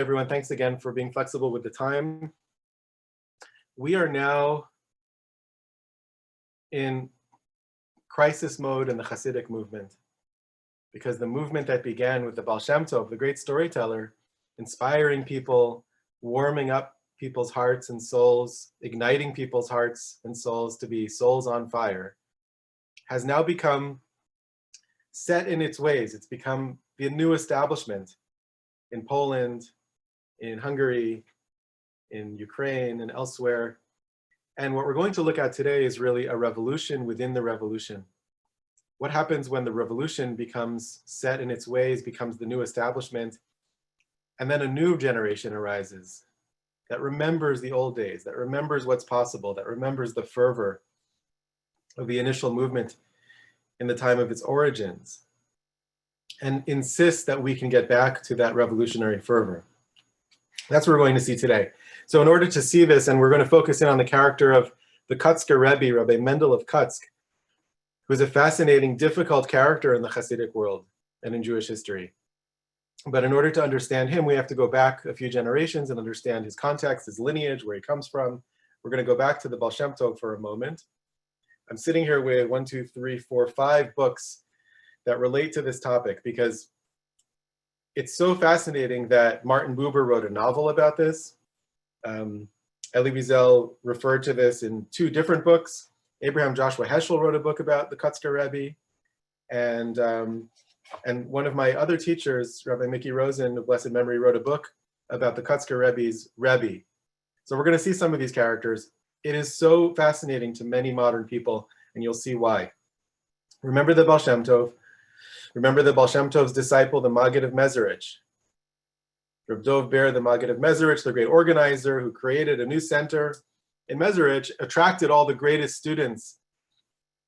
Everyone, thanks again for being flexible with the time. We are now in crisis mode in the Hasidic movement, because the movement that began with the Baal Shem Tov, the great storyteller, inspiring people, warming up people's hearts and souls, igniting people's hearts and souls to be souls on fire, has now become set in its ways. It's become the new establishment in Poland, in Hungary, in Ukraine, and elsewhere. And what we're going to look at today is really a revolution within the revolution. What happens when the revolution becomes set in its ways, becomes the new establishment, and then a new generation arises that remembers the old days, that remembers what's possible, that remembers the fervor of the initial movement in the time of its origins, and insists that we can get back to that revolutionary fervor. That's what we're going to see today. So in order to see this, and we're going to focus in on the character of the Kotsker Rebbe, Rabbi Mendel of Kotsk, who's a fascinating, difficult character in the Hasidic world and in Jewish history. But in order to understand him, we have to go back a few generations and understand his context, his lineage, where he comes from. We're going to go back to the Baal Shem Tov for a moment. I'm sitting here with 5 books that relate to this topic, because it's so fascinating that Martin Buber wrote a novel about this. Elie Wiesel referred to this in 2 different books. Abraham Joshua Heschel wrote a book about the Kotzker Rebbe. And one of my other teachers, Rabbi Mickey Rosen of blessed memory, wrote a book about the Kotzker Rebbe's Rebbe. So we're going to see some of these characters. It is so fascinating to many modern people, and you'll see why. Remember the Baal Shem Tov. Remember the Baal Shem Tov's disciple, the Maggid of Mezritch. Reb Dov Ber, the Maggid of Mezritch, the great organizer who created a new center in Mezritch, attracted all the greatest students,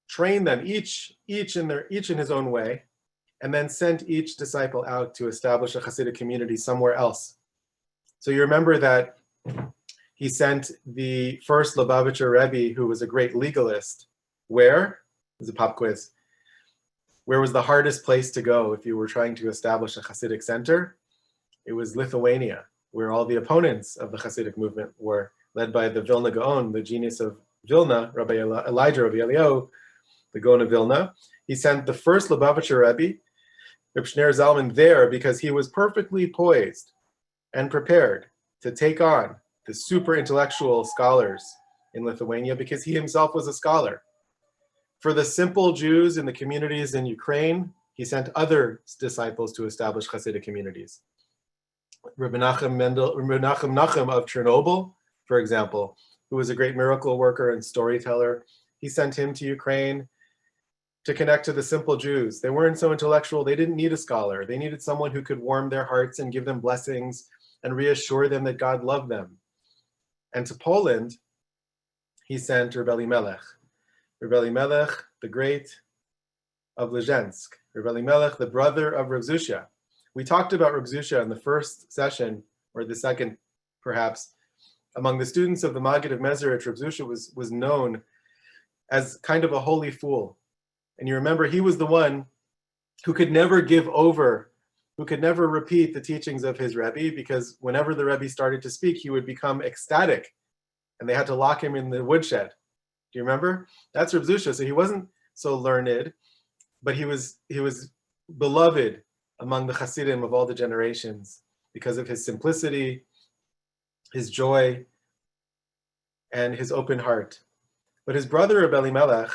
trained them each in his own way, and then sent each disciple out to establish a Hasidic community somewhere else. So you remember that he sent the first Lubavitcher Rebbe, who was a great legalist. Where? It was a pop quiz. Where was the hardest place to go if you were trying to establish a Hasidic center? It was Lithuania, where all the opponents of the Hasidic movement were, led by the Vilna Gaon, the genius of Vilna, Rabbi Elijah, Rabbi Eliyahu, the Gaon of Vilna. He sent the first Lubavitcher Rebbe, Reb Shner Zalman, there because he was perfectly poised and prepared to take on the super intellectual scholars in Lithuania, because he himself was a scholar. For the simple Jews in the communities in Ukraine, he sent other disciples to establish Hasidic communities. Rabbi Nachman of Chernobyl, for example, who was a great miracle worker and storyteller, he sent him to Ukraine to connect to the simple Jews. They weren't so intellectual, they didn't need a scholar. They needed someone who could warm their hearts and give them blessings and reassure them that God loved them. And to Poland, he sent Reb Elie Melech, the great of Lezhensk. Reb Elie Melech, the brother of Reb Zusha. We talked about Reb Zusha in the first session, or the second perhaps. Among the students of the Maggid of Mezritch, Reb Zusha was known as kind of a holy fool. And you remember he was the one who could never give over, who could never repeat the teachings of his Rebbe, because whenever the Rebbe started to speak, he would become ecstatic, and they had to lock him in the woodshed. Do you remember? That's Reb Zusha. So he wasn't so learned, but he was beloved among the Hasidim of all the generations because of his simplicity, his joy, and his open heart. But his brother, Reb Elie Melech,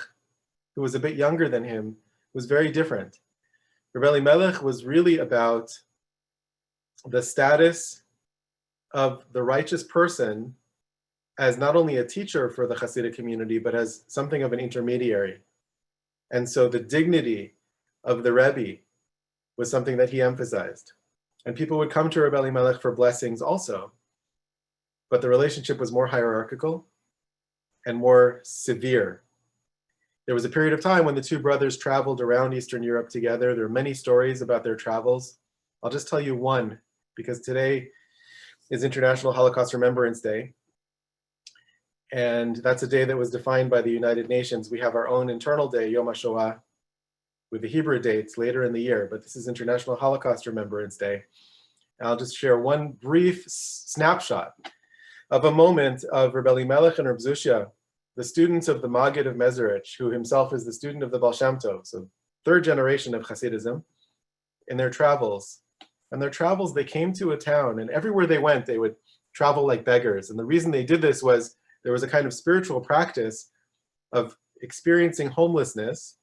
who was a bit younger than him, was very different. Reb Elie Melech was really about the status of the righteous person as not only a teacher for the Hasidic community, but as something of an intermediary. And so the dignity of the Rebbe was something that he emphasized. And people would come to Reb Elie Melech for blessings also, but the relationship was more hierarchical and more severe. There was a period of time when the 2 brothers traveled around Eastern Europe together. There are many stories about their travels. I'll just tell you one, because today is International Holocaust Remembrance Day. And that's a day that was defined by the United Nations. We have our own internal day, Yom HaShoah, with the Hebrew dates later in the year, but this is International Holocaust Remembrance Day. And I'll just share one brief snapshot of a moment of Rebbe Elimelech and Reb Zushia, the students of the Maggid of Mezritch, who himself is the student of the Baal Shem Tov, so third generation of Hasidism, in their travels. And their travels, they came to a town, and everywhere they went, they would travel like beggars. And the reason they did this was there was a kind of spiritual practice of experiencing homelessness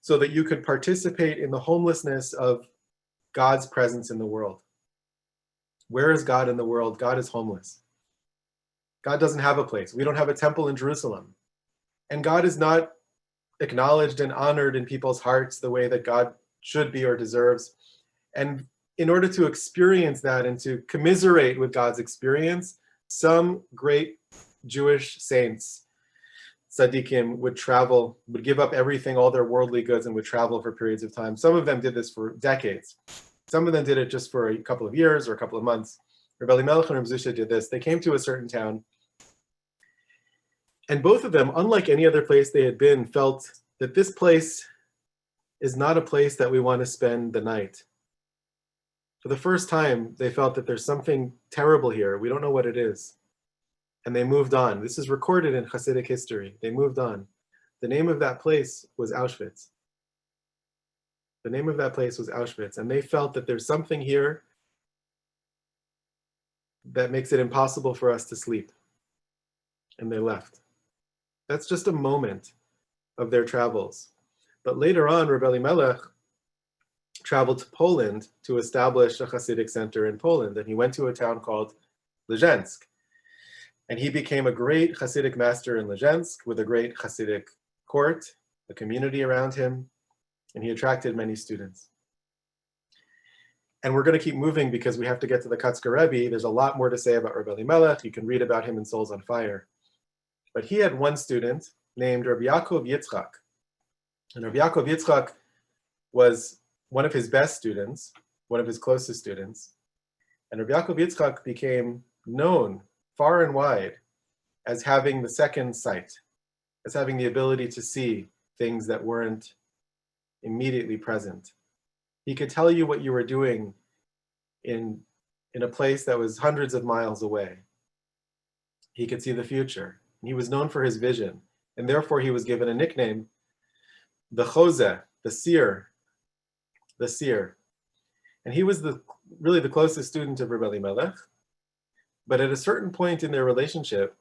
so that you could participate in the homelessness of God's presence in the world. Where is God in the world? God is homeless. God doesn't have a place. We don't have a temple in Jerusalem. And God is not acknowledged and honored in people's hearts the way that God should be or deserves. And in order to experience that and to commiserate with God's experience, some great Jewish saints, tzaddikim, would travel, would give up everything, all their worldly goods, and would travel for periods of time. Some of them did this for decades. Some of them did it just for a couple of years or a couple of months. Rebbe Elimelech and Reb Zushia did this. They came to a certain town. And both of them, unlike any other place they had been, felt that this place is not a place that we want to spend the night. For the first time, they felt that there's something terrible here. We don't know what it is. And they moved on. This is recorded in Hasidic history. They moved on. The name of that place was Auschwitz. The name of that place was Auschwitz. And they felt that there's something here that makes it impossible for us to sleep. And they left. That's just a moment of their travels. But later on, Rebbe Elimelech traveled to Poland to establish a Hasidic center in Poland. And he went to a town called Lezhensk. And he became a great Hasidic master in Lezhensk with a great Hasidic court, a community around him, and he attracted many students. And we're going to keep moving because we have to get to the Kotzker Rebbe. There's a lot more to say about Rebbe Elimelech. You can read about him in Souls on Fire. But he had one student named Rabbi Yaakov Yitzchak. And Rabbi Yaakov Yitzchak was one of his best students, one of his closest students. And Rabbi Yaakov Yitzchak became known far and wide as having the second sight, as having the ability to see things that weren't immediately present. He could tell you what you were doing in a place that was hundreds of miles away. He could see the future. He was known for his vision, and therefore he was given a nickname, the Chose, the Seer, the Seer. And he was really the closest student of Rebbe Elimelech. But at a certain point in their relationship,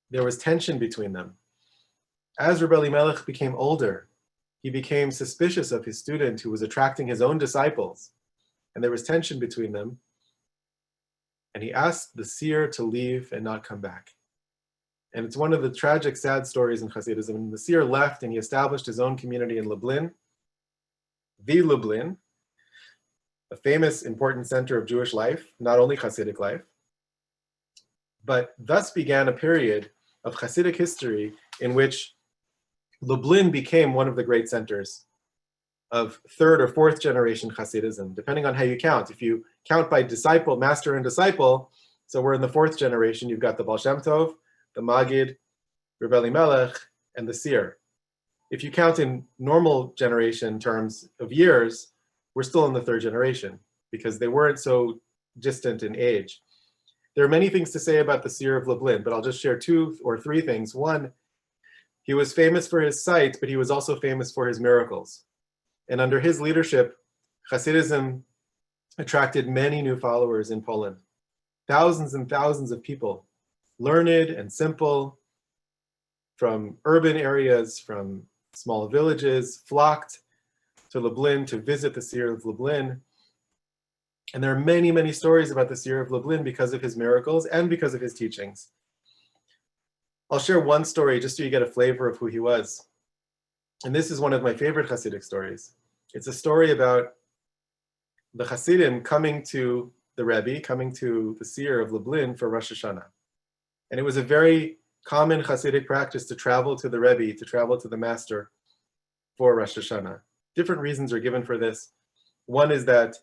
there was tension between them. As Rebbe Elimelech became older, he became suspicious of his student who was attracting his own disciples. And there was tension between them. And he asked the seer to leave and not come back. And it's one of the tragic, sad stories in Hasidism. And the seer left and he established his own community in Lublin, the Lublin, a famous, important center of Jewish life, not only Hasidic life. But thus began a period of Hasidic history in which Lublin became one of the great centers of third or fourth generation Hasidism, depending on how you count. If you count by disciple, master and disciple, so we're in the fourth generation, you've got the Baal Shem Tov, the Maggid, Rebbe Elimelech, and the Seer. If you count in normal generation terms of years, we're still in the third generation because they weren't so distant in age. There are many things to say about the Seer of Leblind, but I'll just share two or three things. One, he was famous for his sight, but he was also famous for his miracles. And under his leadership, Hasidism attracted many new followers in Poland. Thousands and thousands of people, learned and simple, from urban areas, from small villages, flocked to Lublin to visit the Seer of Leblind. And there are many, many stories about the Seer of Leblind because of his miracles and because of his teachings. I'll share one story just so you get a flavor of who he was. And this is one of my favorite Hasidic stories. It's a story about the Hasidim coming to the Rebbe, coming to the Seer of Leblind for Rosh Hashanah. And it was a very common Hasidic practice to travel to the Rebbe, to travel to the master for Rosh Hashanah. Different reasons are given for this. One is that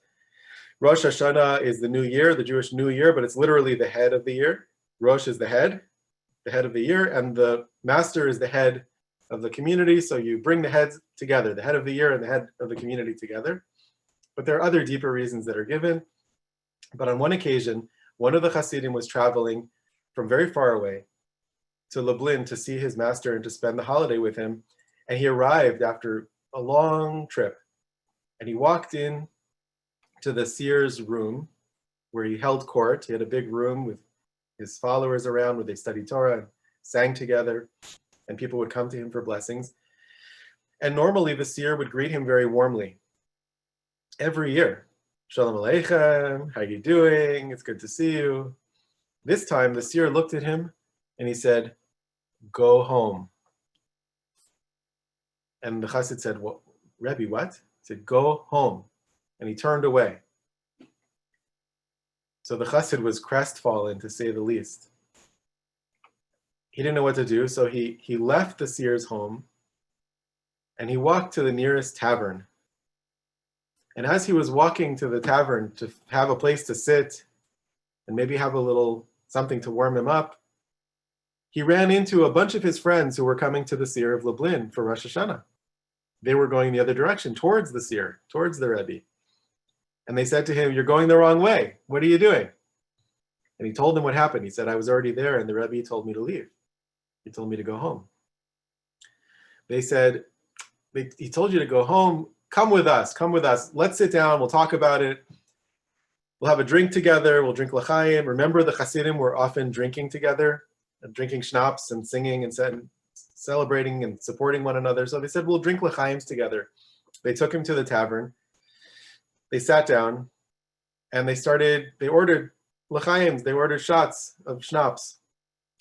Rosh Hashanah is the new year, the Jewish New Year, but it's literally the head of the year. Rosh is the head of the year, and the master is the head of the community. So you bring the heads together, the head of the year and the head of the community together. But there are other deeper reasons that are given. But on one occasion, one of the Hasidim was traveling from very far away to Leblind to see his master and to spend the holiday with him. And he arrived after a long trip. And he walked in to the seer's room where he held court. He had a big room with his followers around where they studied Torah and sang together, and people would come to him for blessings. And normally the seer would greet him very warmly every year. Shalom Aleichem, how are you doing? It's good to see you. This time the seer looked at him and he said, go home. And the Chassid said, well, Rebbe, what? He said, go home. And he turned away. So the Chassid was crestfallen, to say the least. He didn't know what to do, so he left the seer's home and he walked to the nearest tavern. And as he was walking to the tavern to have a place to sit and maybe have a little something to warm him up, he ran into a bunch of his friends who were coming to the Seer of Leblind for Rosh Hashanah. They were going the other direction, towards the seer, towards the Rebbe. And they said to him, you're going the wrong way. What are you doing? And he told them what happened. He said, I was already there and the Rebbe told me to leave. He told me to go home. They said, he told you to go home. Come with us. Come with us. Let's sit down. We'll talk about it. We'll have a drink together. We'll drink l'chaim. Remember, the Hasidim were often drinking together, drinking schnapps and singing and celebrating and supporting one another. So they said, we'll drink l'chaims together. They took him to the tavern. They sat down and they ordered l'chaims. They ordered shots of schnapps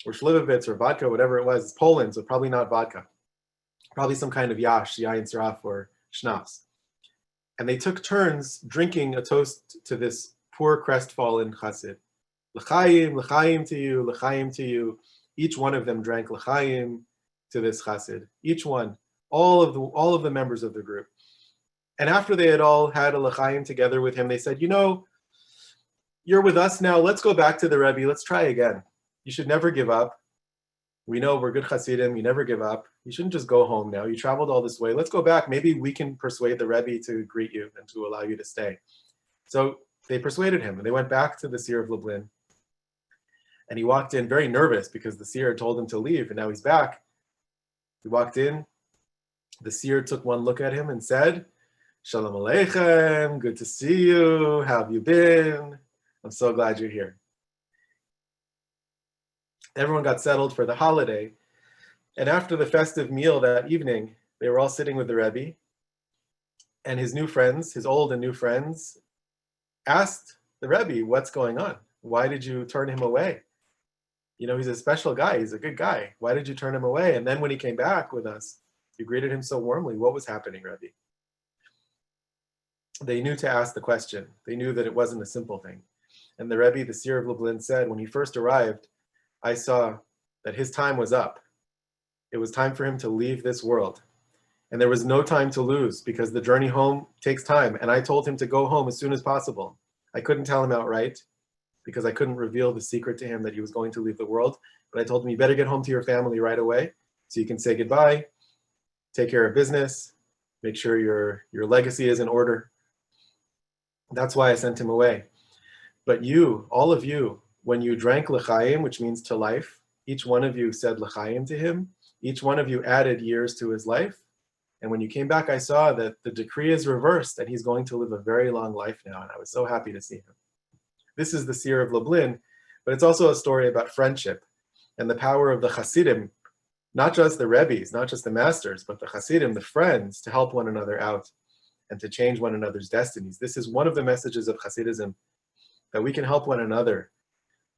or shlivovitz or vodka, whatever it was. It's Poland, so probably not vodka. Probably some kind of yash, yain saraf, or schnapps. And they took turns drinking a toast to this poor crestfallen chassid. L'chaim, l'chaim to you, l'chaim to you. Each one of them drank l'chaim to this chassid. Each one, all of the members of the group. And after they had all had a l'chaim together with him, they said, you know, you're with us now. Let's go back to the Rebbe. Let's try again. You should never give up. We know we're good Hasidim. You never give up. You shouldn't just go home now. You traveled all this way. Let's go back. Maybe we can persuade the Rebbe to greet you and to allow you to stay. So they persuaded him, and they went back to the Seer of Leblind. And he walked in very nervous because the Seer told him to leave, and now he's back. He walked in. The Seer took one look at him and said, Shalom Aleichem, good to see you. How have you been? I'm so glad you're here. Everyone got settled for the holiday. And after the festive meal that evening, they were all sitting with the Rebbe. And his new friends, his old and new friends, asked the Rebbe, what's going on? Why did you turn him away? You know, he's a special guy. He's a good guy. Why did you turn him away? And then when he came back with us, you greeted him so warmly. What was happening, Rebbe? They knew to ask the question. They knew that it wasn't a simple thing. And the Rebbe, the Seer of Leblind, said, when he first arrived, I saw that his time was up. It was time for him to leave this world. And there was no time to lose because the journey home takes time. And I told him to go home as soon as possible. I couldn't tell him outright because I couldn't reveal the secret to him that he was going to leave the world. But I told him, you better get home to your family right away so you can say goodbye, take care of business, make sure your legacy is in order. That's why I sent him away. But you, all of you, when you drank l'chaim, which means to life, each one of you said l'chaim to him. Each one of you added years to his life. And when you came back, I saw that the decree is reversed and he's going to live a very long life now. And I was so happy to see him. This is the Seer of Leblind, but it's also a story about friendship and the power of the Hasidim, not just the Rebbes, not just the masters, but the Hasidim, the friends, to help one another out and to change one another's destinies. This is one of the messages of Hasidism, that we can help one another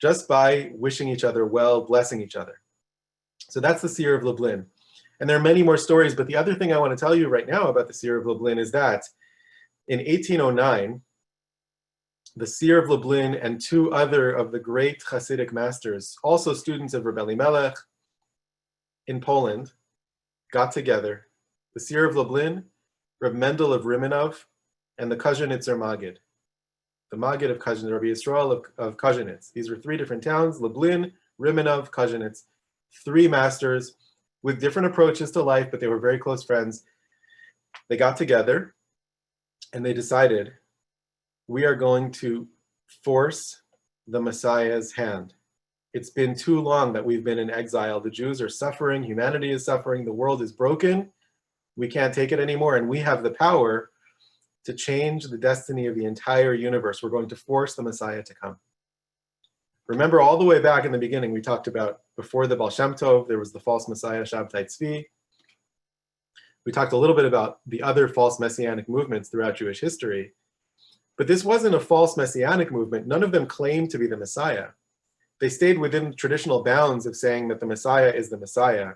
just by wishing each other well, blessing each other. So that's the Seer of Leblind. And there are many more stories, but the other thing I want to tell you right now about the Seer of Leblind is that in 1809, the Seer of Leblind and two other of the great Hasidic masters, also students of Rebbe Elimelech in Poland, got together. The Seer of Leblind, Reb Mendel of Rimenov, and the Kozhenitzer Maggid. The Maggid of Kozhenitz, Rabbi Yisrael of Kozhenitz. These were three different towns, Leblind, Rimenov, Kozhenitz. Three masters with different approaches to life, but they were very close friends. They got together and they decided, we are going to force the Messiah's hand. It's been too long that we've been in exile. The Jews are suffering, humanity is suffering, the world is broken. We can't take it anymore, and we have the power to change the destiny of the entire universe. We're going to force the Messiah to come. Remember, all the way back in the beginning, we talked about before the Baal Shem Tov, there was the false Messiah, Shabtai Tzvi. We talked a little bit about the other false messianic movements throughout Jewish history. But this wasn't a false messianic movement. None of them claimed to be the Messiah. They stayed within traditional bounds of saying that the Messiah is the Messiah.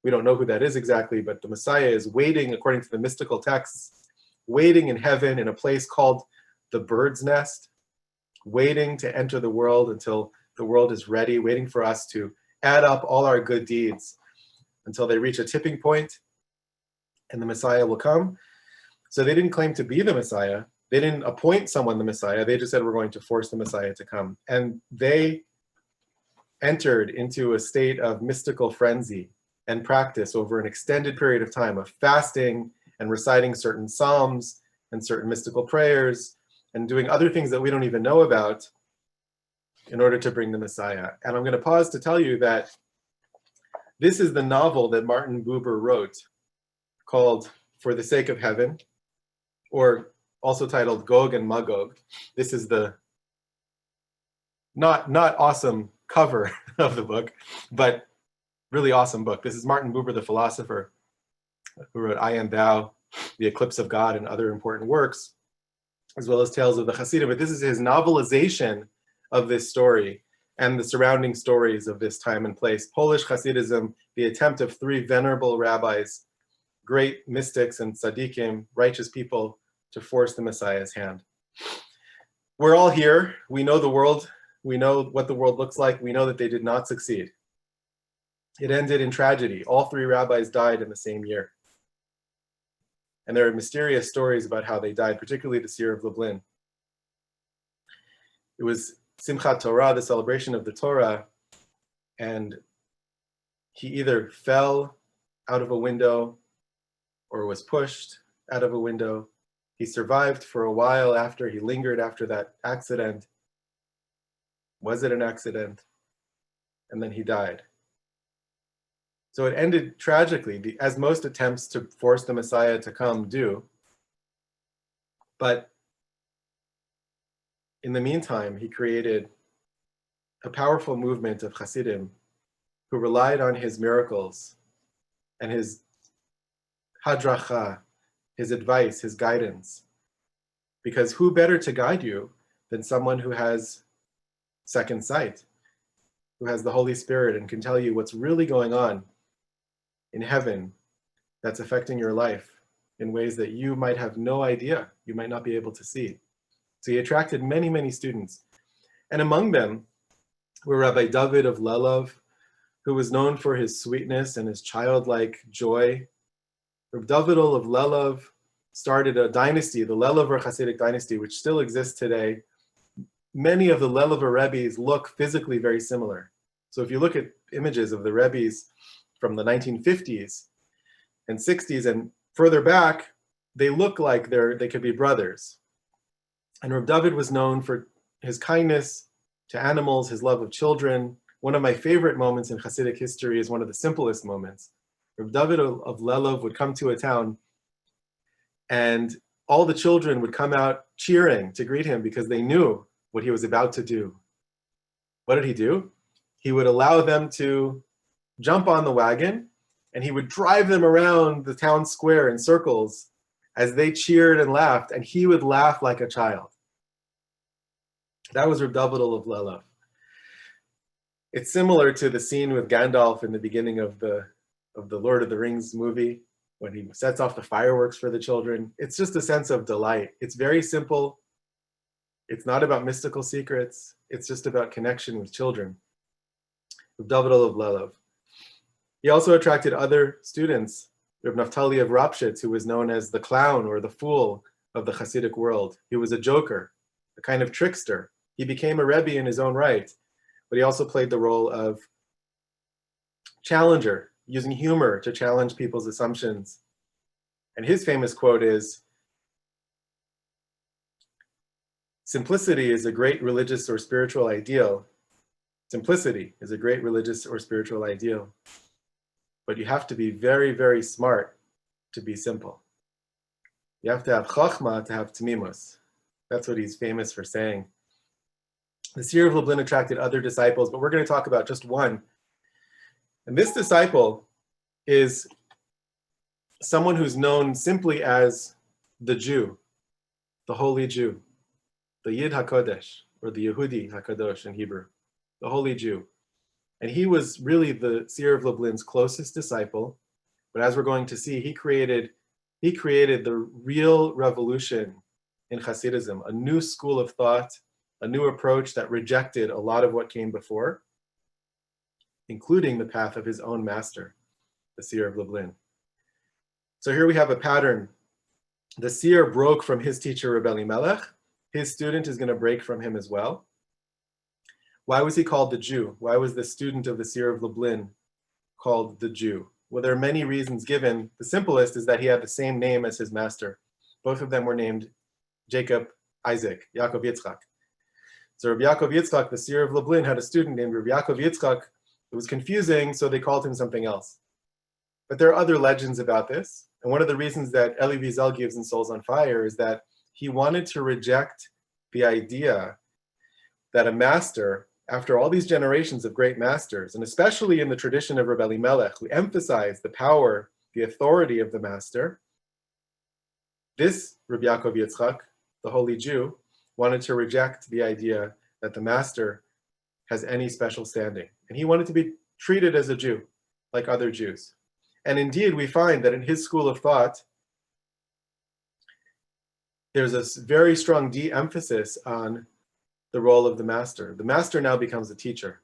We don't know who that is exactly, but the Messiah is waiting, according to the mystical texts, waiting in heaven in a place called the bird's nest, waiting to enter the world until the world is ready, waiting for us to add up all our good deeds until they reach a tipping point and the Messiah will come. So they didn't claim to be the Messiah. They didn't appoint someone the Messiah. They just said, we're going to force the Messiah to come. And they entered into a state of mystical frenzy and practice over an extended period of time of fasting and reciting certain psalms and certain mystical prayers and doing other things that we don't even know about in order to bring the Messiah. And I'm going to pause to tell you that this is the novel that Martin Buber wrote called For the Sake of Heaven, or also titled Gog and Magog. This is the not awesome cover of the book, but really awesome book. This is Martin Buber, the philosopher, who wrote I Am Thou, The Eclipse of God, and other important works, as well as Tales of the Hasidim. But this is his novelization of this story and the surrounding stories of this time and place. Polish Hasidism, the attempt of three venerable rabbis, great mystics and tzaddikim, righteous people, to force the Messiah's hand. We're all here. We know the world. We know what the world looks like. We know that they did not succeed. It ended in tragedy. All three rabbis died in the same year. And there are mysterious stories about how they died, particularly the Seer of Leblind. It was Simchat Torah, the celebration of the Torah, and he either fell out of a window or was pushed out of a window. He survived for a while after, he lingered after that accident. Was it an accident? And then he died. So it ended tragically, as most attempts to force the Messiah to come do. But in the meantime, he created a powerful movement of Hasidim who relied on his miracles and his hadracha, his advice, his guidance. Because who better to guide you than someone who has second sight, who has the Holy Spirit and can tell you what's really going on in heaven that's affecting your life in ways that you might have no idea, you might not be able to see. So he attracted many, many students. And among them were Rabbi David of Lelov, who was known for his sweetness and his childlike joy. Rabbi David of Lelov started a dynasty, the Lelover Hasidic dynasty, which still exists today. Many of the Lelover Rebbes look physically very similar. So if you look at images of the Rebbes from the 1950s and 60s and further back, they look like they could be brothers. And Reb David was known for his kindness to animals, his love of children. One of my favorite moments in Hasidic history is one of the simplest moments. Reb David of Lelov would come to a town and all the children would come out cheering to greet him because they knew what he was about to do. What did he do? He would allow them to jump on the wagon and he would drive them around the town square in circles as they cheered and laughed, and he would laugh like a child. That was Reb David of Lelov. It's similar to the scene with Gandalf in the beginning of the Lord of the Rings movie, when he sets off the fireworks for the children. It's just a sense of delight. It's very simple. It's not about mystical secrets. It's just about connection with children. Reb David of Lelov. He also attracted other students. Reb Naftali of Ropshitz, who was known as the clown or the fool of the Hasidic world. He was a joker, a kind of trickster. He became a Rebbe in his own right, but he also played the role of challenger, using humor to challenge people's assumptions. And his famous quote is, simplicity is a great religious or spiritual ideal. Simplicity is a great religious or spiritual ideal. But you have to be very, very smart to be simple. You have to have chachma to have tmimus. That's what he's famous for saying. The Seer of Leblind attracted other disciples, but we're going to talk about just one. And this disciple is someone who's known simply as the Jew, the Holy Jew, the Yid HaKodesh, or the Yehudi HaKadosh in Hebrew, the Holy Jew. And he was really the Seer of Leblind's closest disciple. But as we're going to see, he created the real revolution in Hasidism, a new school of thought, a new approach that rejected a lot of what came before, including the path of his own master, the Seer of Leblind. So here we have a pattern. The Seer broke from his teacher, Rebbe Elimelech. His student is going to break from him as well. Why was he called the Jew? Why was the student of the Seer of Leblind called the Jew? Well, there are many reasons given. The simplest is that he had the same name as his master. Both of them were named Jacob, Isaac, Yaakov Yitzchak. So Rabbi Yaakov Yitzchak, the Seer of Leblind, had a student named Rabbi Yaakov Yitzchak. It was confusing, so they called him something else. But there are other legends about this. And one of the reasons that Elie Wiesel gives in Souls on Fire is that he wanted to reject the idea that a master, after all these generations of great masters, and especially in the tradition of Rebbe Elimelech, who emphasized the power, the authority of the master, this Rabbi Yaakov Yitzchak, the Holy Jew, wanted to reject the idea that the master has any special standing. And he wanted to be treated as a Jew, like other Jews. And indeed, we find that in his school of thought, there's a very strong de-emphasis on the role of the master. The master now becomes a teacher.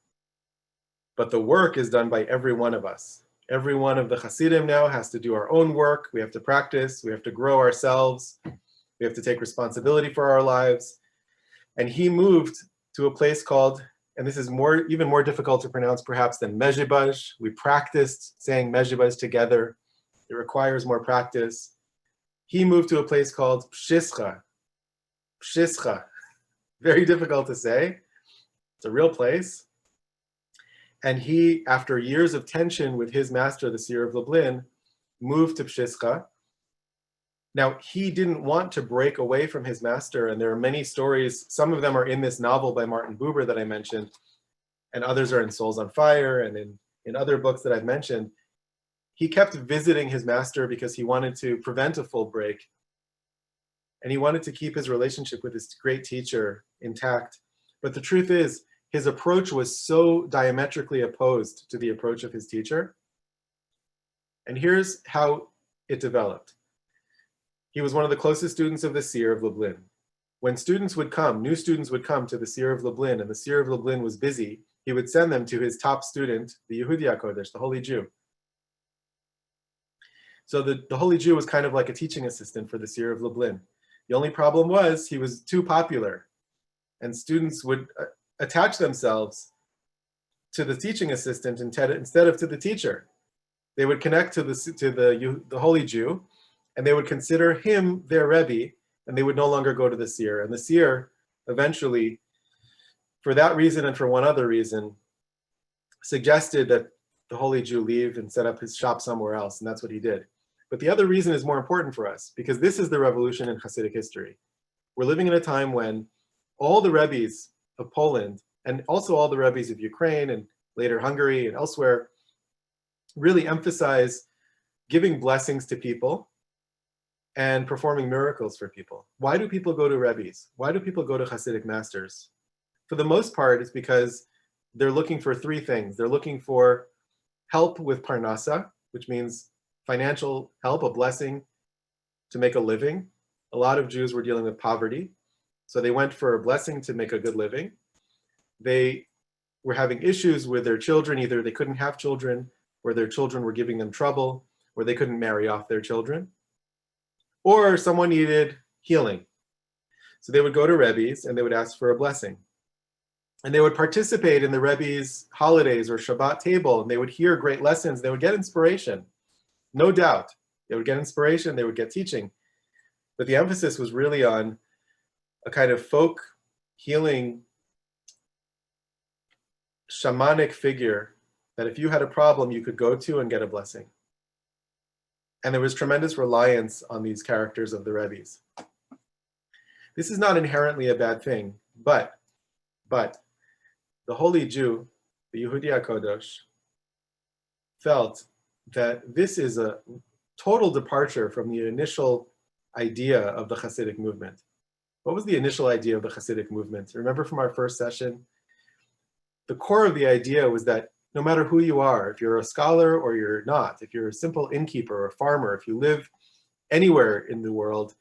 But the work is done by every one of us. Every one of the Hasidim now has to do our own work. We have to practice. We have to grow ourselves. We have to take responsibility for our lives. And he moved to a place called, and this is even more difficult to pronounce perhaps than Mezhibaj. We practiced saying Mezhibaj together. It requires more practice. He moved to a place called Pshischa. Pshischa. Very difficult to say. It's a real place. And he, after years of tension with his master, the Seer of Leblind, moved to Pshischa. Now, he didn't want to break away from his master, and there are many stories. Some of them are in this novel by Martin Buber that I mentioned, and others are in Souls on Fire and in other books that I've mentioned. He kept visiting his master because he wanted to prevent a full break, and he wanted to keep his relationship with his great teacher intact. But the truth is, his approach was so diametrically opposed to the approach of his teacher. And here's how it developed. He was one of the closest students of the Seer of Leblind. When students would come, new students would come to the Seer of Leblind, and the Seer of Leblind was busy, he would send them to his top student, the Yehudi HaKodesh, the Holy Jew. So the Holy Jew was kind of like a teaching assistant for the Seer of Leblind. The only problem was he was too popular, and students would attach themselves to the teaching assistant instead of to the teacher. They would connect to the Holy Jew, and they would consider him their Rebbe, and they would no longer go to the Seer. And the Seer eventually, for that reason and for one other reason, suggested that the Holy Jew leave and set up his shop somewhere else, and that's what he did. But the other reason is more important for us, because this is the revolution in Hasidic history. We're living in a time when all the Rebbes of Poland, and also all the Rebbes of Ukraine and later Hungary and elsewhere, really emphasize giving blessings to people and performing miracles for people. Why do people go to Rebbes? Why do people go to Hasidic masters? For the most part, it's because they're looking for three things. They're looking for help with parnasa, which means financial help, a blessing to make a living. A lot of Jews were dealing with poverty, so they went for a blessing to make a good living. They were having issues with their children. Either they couldn't have children, or their children were giving them trouble, or they couldn't marry off their children, or someone needed healing. So they would go to Rebbes and they would ask for a blessing. And they would participate in the Rebbe's holidays or Shabbat table, and they would hear great lessons. They would get inspiration, no doubt. They would get inspiration, they would get teaching. But the emphasis was really on a kind of folk healing shamanic figure that if you had a problem, you could go to and get a blessing. And there was tremendous reliance on these characters of the Rebbes. This is not inherently a bad thing, but the holy Jew, the Yehudi HaKodosh, felt that this is a total departure from the initial idea of the Hasidic movement. What was the initial idea of the Hasidic movement? Remember from our first session? The core of the idea was that no matter who you are, if you're a scholar or you're not, if you're a simple innkeeper or a farmer, if you live anywhere in the world,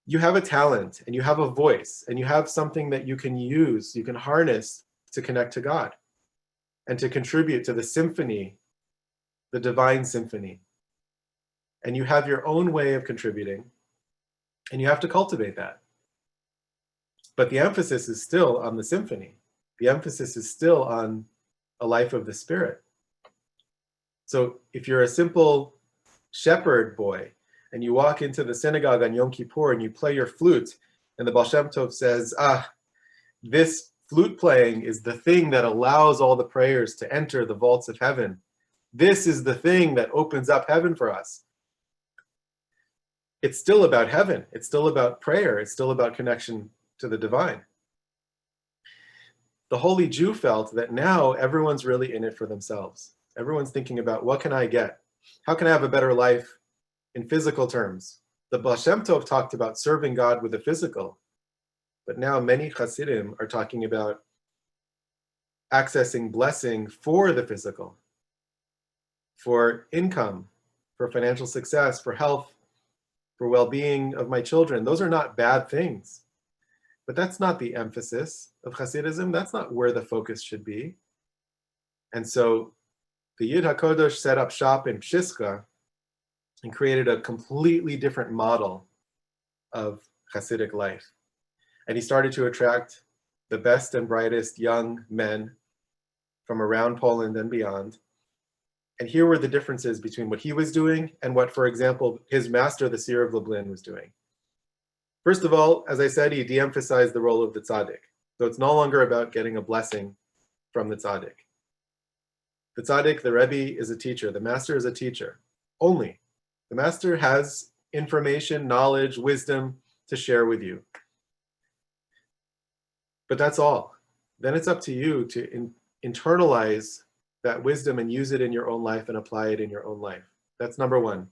you have a talent and you have a voice and you have something that you can use, you can harness to connect to God and to contribute to the symphony, the divine symphony. And you have your own way of contributing and you have to cultivate that. But the emphasis is still on the symphony. The emphasis is still on a life of the spirit. So if you're a simple shepherd boy and you walk into the synagogue on Yom Kippur and you play your flute and the Baal Shem Tov says, this flute playing is the thing that allows all the prayers to enter the vaults of heaven. This is the thing that opens up heaven for us. It's still about heaven. It's still about prayer. It's still about connection to the divine. The holy Jew felt that now everyone's really in it for themselves. Everyone's thinking about, what can I get? How can I have a better life in physical terms? The Baal Shem Tov talked about serving God with the physical, but now many Hasidim are talking about accessing blessing for the physical, for income, for financial success, for health, for well-being of my children. Those are not bad things. But that's not the emphasis of Hasidism. That's not where the focus should be. And so the Yid HaKodosh set up shop in Pshiska and created a completely different model of Hasidic life. And he started to attract the best and brightest young men from around Poland and beyond. And here were the differences between what he was doing and what, for example, his master, the Seer of Leblind, was doing. First of all, as I said, he de-emphasized the role of the tzaddik. So it's no longer about getting a blessing from the tzaddik. The tzaddik, the Rebbe, is a teacher. The master is a teacher only. The master has information, knowledge, wisdom to share with you. But that's all. Then it's up to you to internalize that wisdom and use it in your own life and apply it in your own life. That's number one.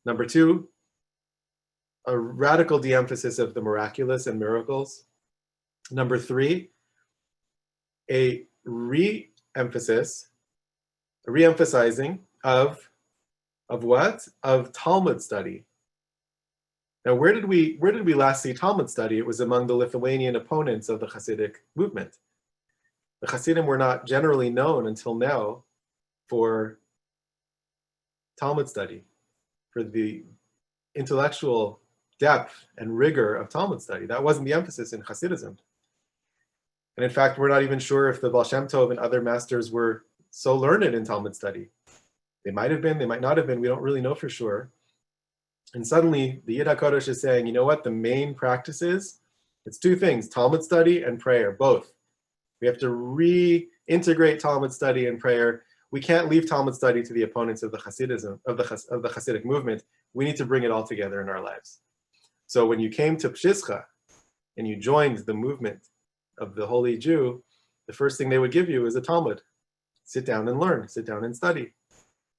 Number two, a radical de-emphasis of the miraculous and miracles. Number three, a re-emphasizing of what? Of Talmud study. Now, where did we last see Talmud study? It was among the Lithuanian opponents of the Hasidic movement. The Hasidim were not generally known until now for Talmud study, for the intellectual depth and rigor of Talmud study. That wasn't the emphasis in Hasidism. And in fact, we're not even sure if the Baal Shem Tov and other masters were so learned in Talmud study. They might have been, they might not have been, we don't really know for sure. And suddenly the Yid HaKodosh is saying, you know what, the main practice is? It's two things, Talmud study and prayer, both. We have to reintegrate Talmud study and prayer. We can't leave Talmud study to the opponents of the Hasidism, of the Hasidic movement. We need to bring it all together in our lives. So when you came to Pshiska and you joined the movement of the Holy Jew, the first thing they would give you is a Talmud. Sit down and learn, sit down and study.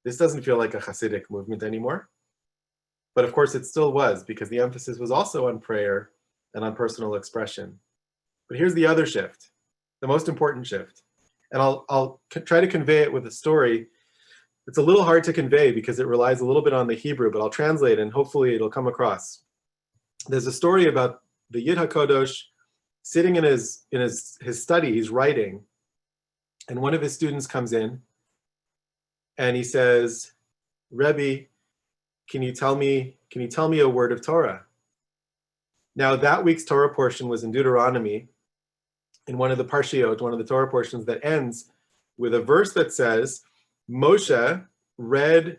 This doesn't feel like a Hasidic movement anymore. But of course it still was, because the emphasis was also on prayer and on personal expression. But here's the other shift, the most important shift. And I'll try to convey it with a story. It's a little hard to convey because it relies a little bit on the Hebrew, but I'll translate and hopefully it'll come across. There's a story about the Yid HaKodosh sitting in his study, he's writing, and one of his students comes in and he says, Rebbe, can you tell me a word of Torah? Now that week's Torah portion was in Deuteronomy, in one of the Parshiot, one of the Torah portions that ends with a verse that says, Moshe read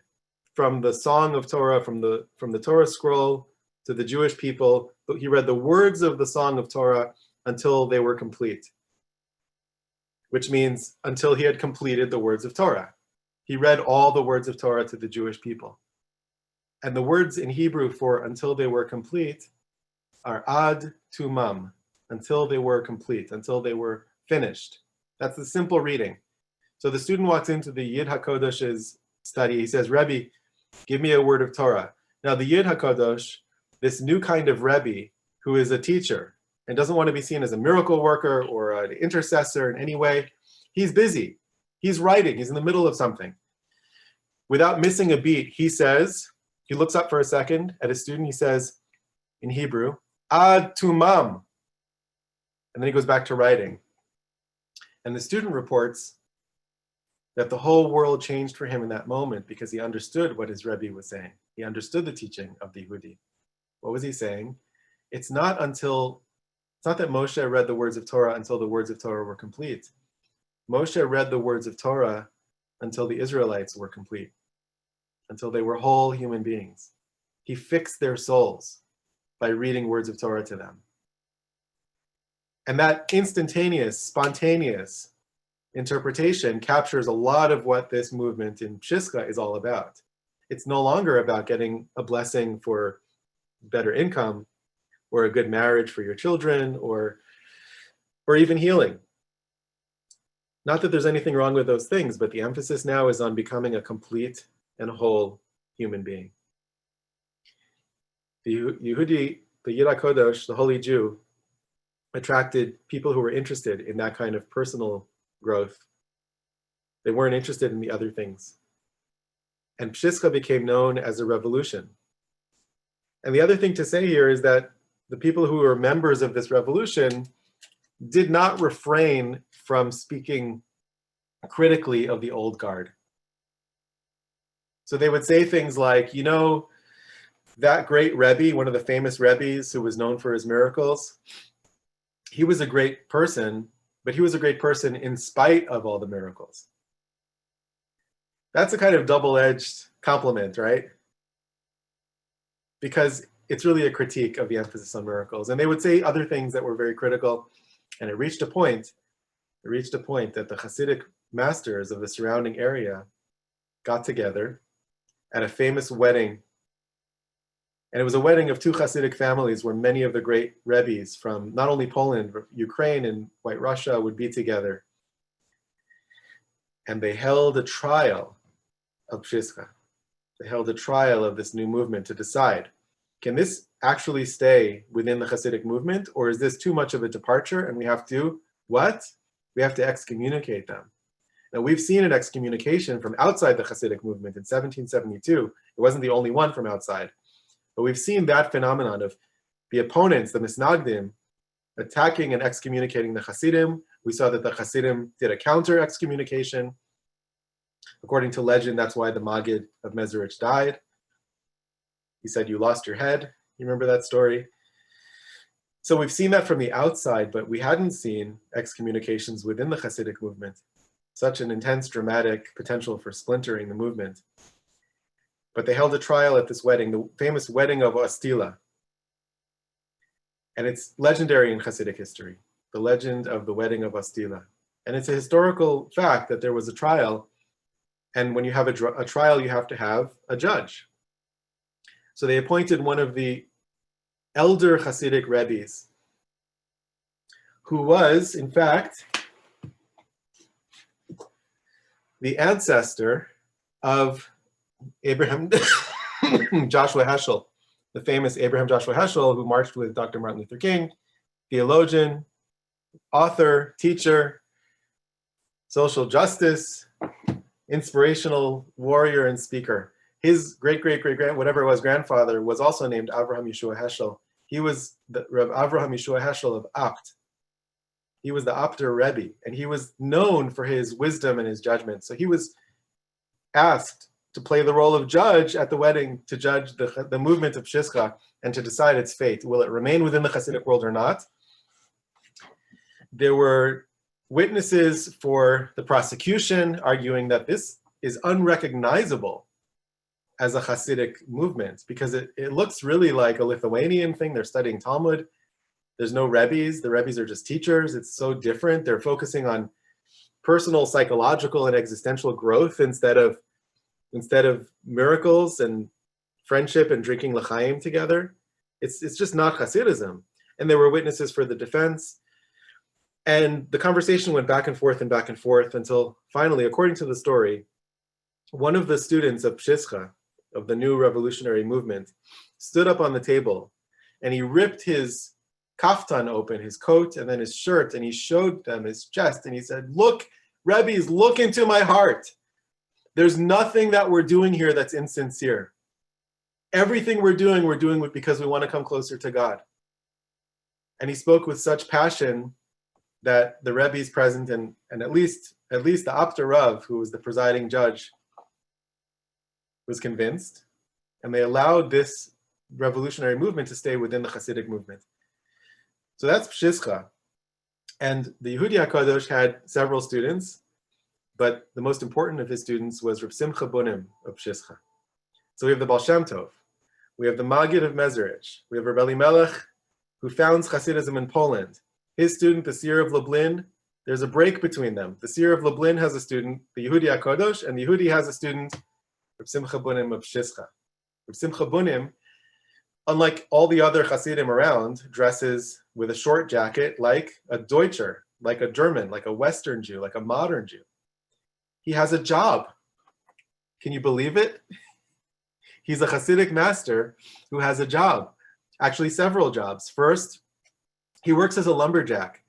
from the song of Torah, from the Torah scroll to the Jewish people. He read the words of the song of Torah until they were complete, which means until he had completed the words of Torah. He read all the words of Torah to the Jewish people. And the words in Hebrew for until they were complete are ad tumam, until they were complete, until they were finished. That's the simple reading. So the student walks into the Yid HaKodesh's study. He says, Rebbe, give me a word of Torah. Now the Yid HaKodesh, this new kind of Rebbe who is a teacher and doesn't want to be seen as a miracle worker or an intercessor in any way, he's busy. He's writing. He's in the middle of something. Without missing a beat, he says, he looks up for a second at his student. He says in Hebrew, ad tumam. And then he goes back to writing. And the student reports that the whole world changed for him in that moment because he understood what his Rebbe was saying. He understood the teaching of the Yehudi. What was he saying? It's not that Moshe read the words of Torah until the words of Torah were complete. Moshe read the words of Torah until the Israelites were complete, until they were whole human beings. He fixed their souls by reading words of Torah to them. And that instantaneous, spontaneous interpretation captures a lot of what this movement in Pshischa is all about. It's no longer about getting a blessing for better income or a good marriage for your children or even healing. Not that there's anything wrong with those things, but the emphasis now is on becoming a complete and whole human being. The Yehudi, the Yid HaKodesh, the Holy Jew, attracted people who were interested in that kind of personal growth. They weren't interested in the other things. And Pshischa became known as a revolution. And the other thing to say here is that the people who were members of this revolution did not refrain from speaking critically of the old guard. So they would say things like, you know, that great Rebbe, one of the famous Rebbes who was known for his miracles, he was a great person, but he was a great person in spite of all the miracles. That's a kind of double-edged compliment, right? Because it's really a critique of the emphasis on miracles. And they would say other things that were very critical. And it reached a point that the Hasidic masters of the surrounding area got together at a famous wedding. And it was a wedding of two Hasidic families where many of the great Rebbes from not only Poland, but Ukraine and White Russia would be together. And they held a trial of Pshischa. They held a trial of this new movement to decide, can this actually stay within the Hasidic movement, or is this too much of a departure and we have to, what? We have to excommunicate them. Now we've seen an excommunication from outside the Hasidic movement in 1772. It wasn't the only one from outside. But we've seen that phenomenon of the opponents, the Misnagdim, attacking and excommunicating the Hasidim. We saw that the Hasidim did a counter-excommunication. According to legend, that's why the Maggid of Mezritch died. He said, you lost your head. You remember that story? So we've seen that from the outside, but we hadn't seen excommunications within the Hasidic movement. Such an intense, dramatic potential for splintering the movement. But they held a trial at this wedding, the famous wedding of Ostila. And it's legendary in Hasidic history, the legend of the wedding of Ostila. And it's a historical fact that there was a trial, and when you have a trial, you have to have a judge. So they appointed one of the elder Hasidic Rebbes, who was, in fact, the ancestor of Abraham Joshua Heschel, the famous Abraham Joshua Heschel, who marched with Dr. Martin Luther King, theologian, author, teacher, social justice, inspirational warrior and speaker. His great-great-great-grand, whatever it was, grandfather was also named Avraham Yeshua Heschel. He was the Reb Avraham Yeshua Heschel of Apt. He was the Apter Rebbe, and he was known for his wisdom and his judgment. So he was asked to play the role of judge at the wedding, to judge the movement of Pshischa and to decide its fate. Will it remain within the Hasidic world or not? There were witnesses for the prosecution arguing that this is unrecognizable as a Hasidic movement because it looks really like a Lithuanian thing. They're studying Talmud. There's no Rebbes. The Rebbes are just teachers. It's so different. They're focusing on personal, psychological, and existential growth instead of miracles and friendship and drinking l'chaim together. It's just not Hasidism. And there were witnesses for the defense. And the conversation went back and forth until finally, according to the story, one of the students of Pshischa, of the new revolutionary movement, stood up on the table and he ripped his kaftan open, his coat, and then his shirt, and he showed them his chest, and he said, "Look, Rebbes, look into my heart. There's nothing that we're doing here that's insincere. Everything we're doing because we want to come closer to God." And he spoke with such passion that the Rebbes present and at least the Apter Rav, who was the presiding judge, was convinced, and they allowed this revolutionary movement to stay within the Hasidic movement. So that's Pshischa. And the Yehudi HaKadosh had several students, but the most important of his students was Reb Simcha Bunim of Pshischa. So we have the Baal Shem Tov, we have the Maggid of Mezritch, we have Reb Elie who founds Hasidism in Poland. His student, the Seer of Leblind, there's a break between them. The Seer of Leblind has a student, the Yehudi HaKadosh, and the Yehudi has a student, Reb Simcha Bunim of Pshischa. Reb Simcha Bunim, unlike all the other Hasidim around, dresses with a short jacket like a Deutscher, like a German, like a Western Jew, like a modern Jew. He has a job. Can you believe it? He's a Hasidic master who has a job, actually several jobs. First, he works as a lumberjack.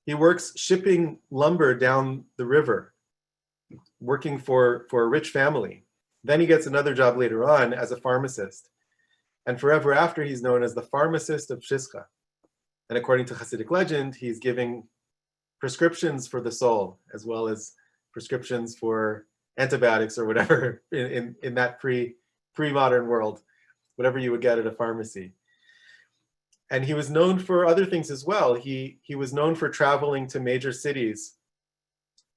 He works shipping lumber down the river, working for a rich family. Then he gets another job later on as a pharmacist. And forever after, he's known as the pharmacist of Pshischa. And according to Hasidic legend, he's giving prescriptions for the soul, as well as prescriptions for antibiotics or whatever in that pre-modern world, whatever you would get at a pharmacy. And he was known for other things as well. He was known for traveling to major cities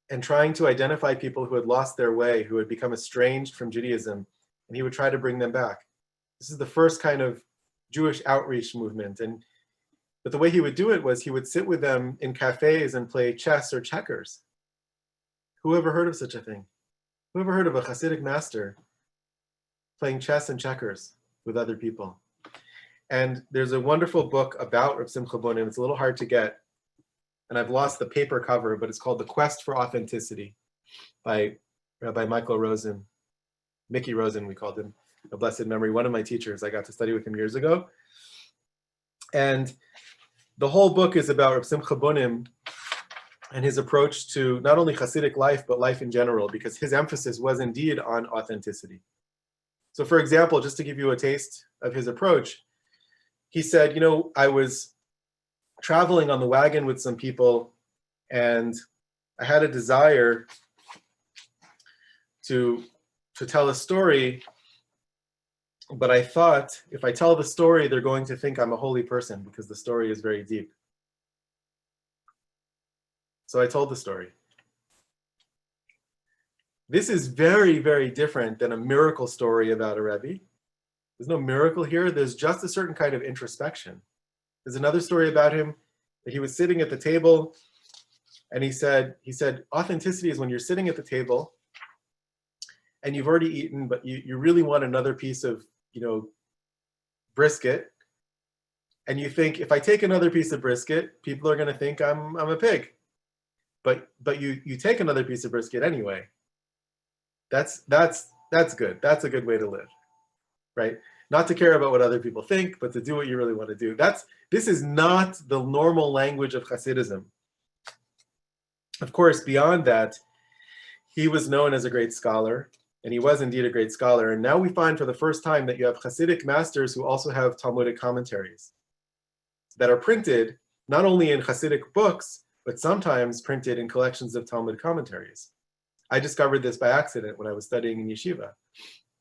and trying to identify people who had lost their way, who had become estranged from Judaism, and he would try to bring them back. This is the first kind of Jewish outreach movement. But the way he would do it was he would sit with them in cafes and play chess or checkers. Who ever heard of such a thing? Who ever heard of a Hasidic master playing chess and checkers with other people? And there's a wonderful book about Reb Simcha Bunim. It's a little hard to get, and I've lost the paper cover, but it's called The Quest for Authenticity by Rabbi Michael Rosen. Mickey Rosen, we called him, a blessed memory, one of my teachers. I got to study with him years ago. And the whole book is about Reb Simcha Bunim and his approach to not only Hasidic life, but life in general, because his emphasis was indeed on authenticity. So for example, just to give you a taste of his approach, he said, I was traveling on the wagon with some people and I had a desire to tell a story, but I thought if I tell the story, they're going to think I'm a holy person because the story is very deep. So I told the story. This is very, very different than a miracle story about a Rebbe. There's no miracle here. There's just a certain kind of introspection. There's another story about him that he was sitting at the table and he said, authenticity is when you're sitting at the table and you've already eaten, but you really want another piece of, brisket. And you think, if I take another piece of brisket, people are going to think I'm a pig. But you take another piece of brisket anyway. That's good. That's a good way to live, right? Not to care about what other people think, but to do what you really want to do. This is not the normal language of Hasidism. Of course, beyond that, he was known as a great scholar, and he was indeed a great scholar. And now we find for the first time that you have Hasidic masters who also have Talmudic commentaries that are printed not only in Hasidic books, but sometimes printed in collections of Talmud commentaries. I discovered this by accident when I was studying in yeshiva.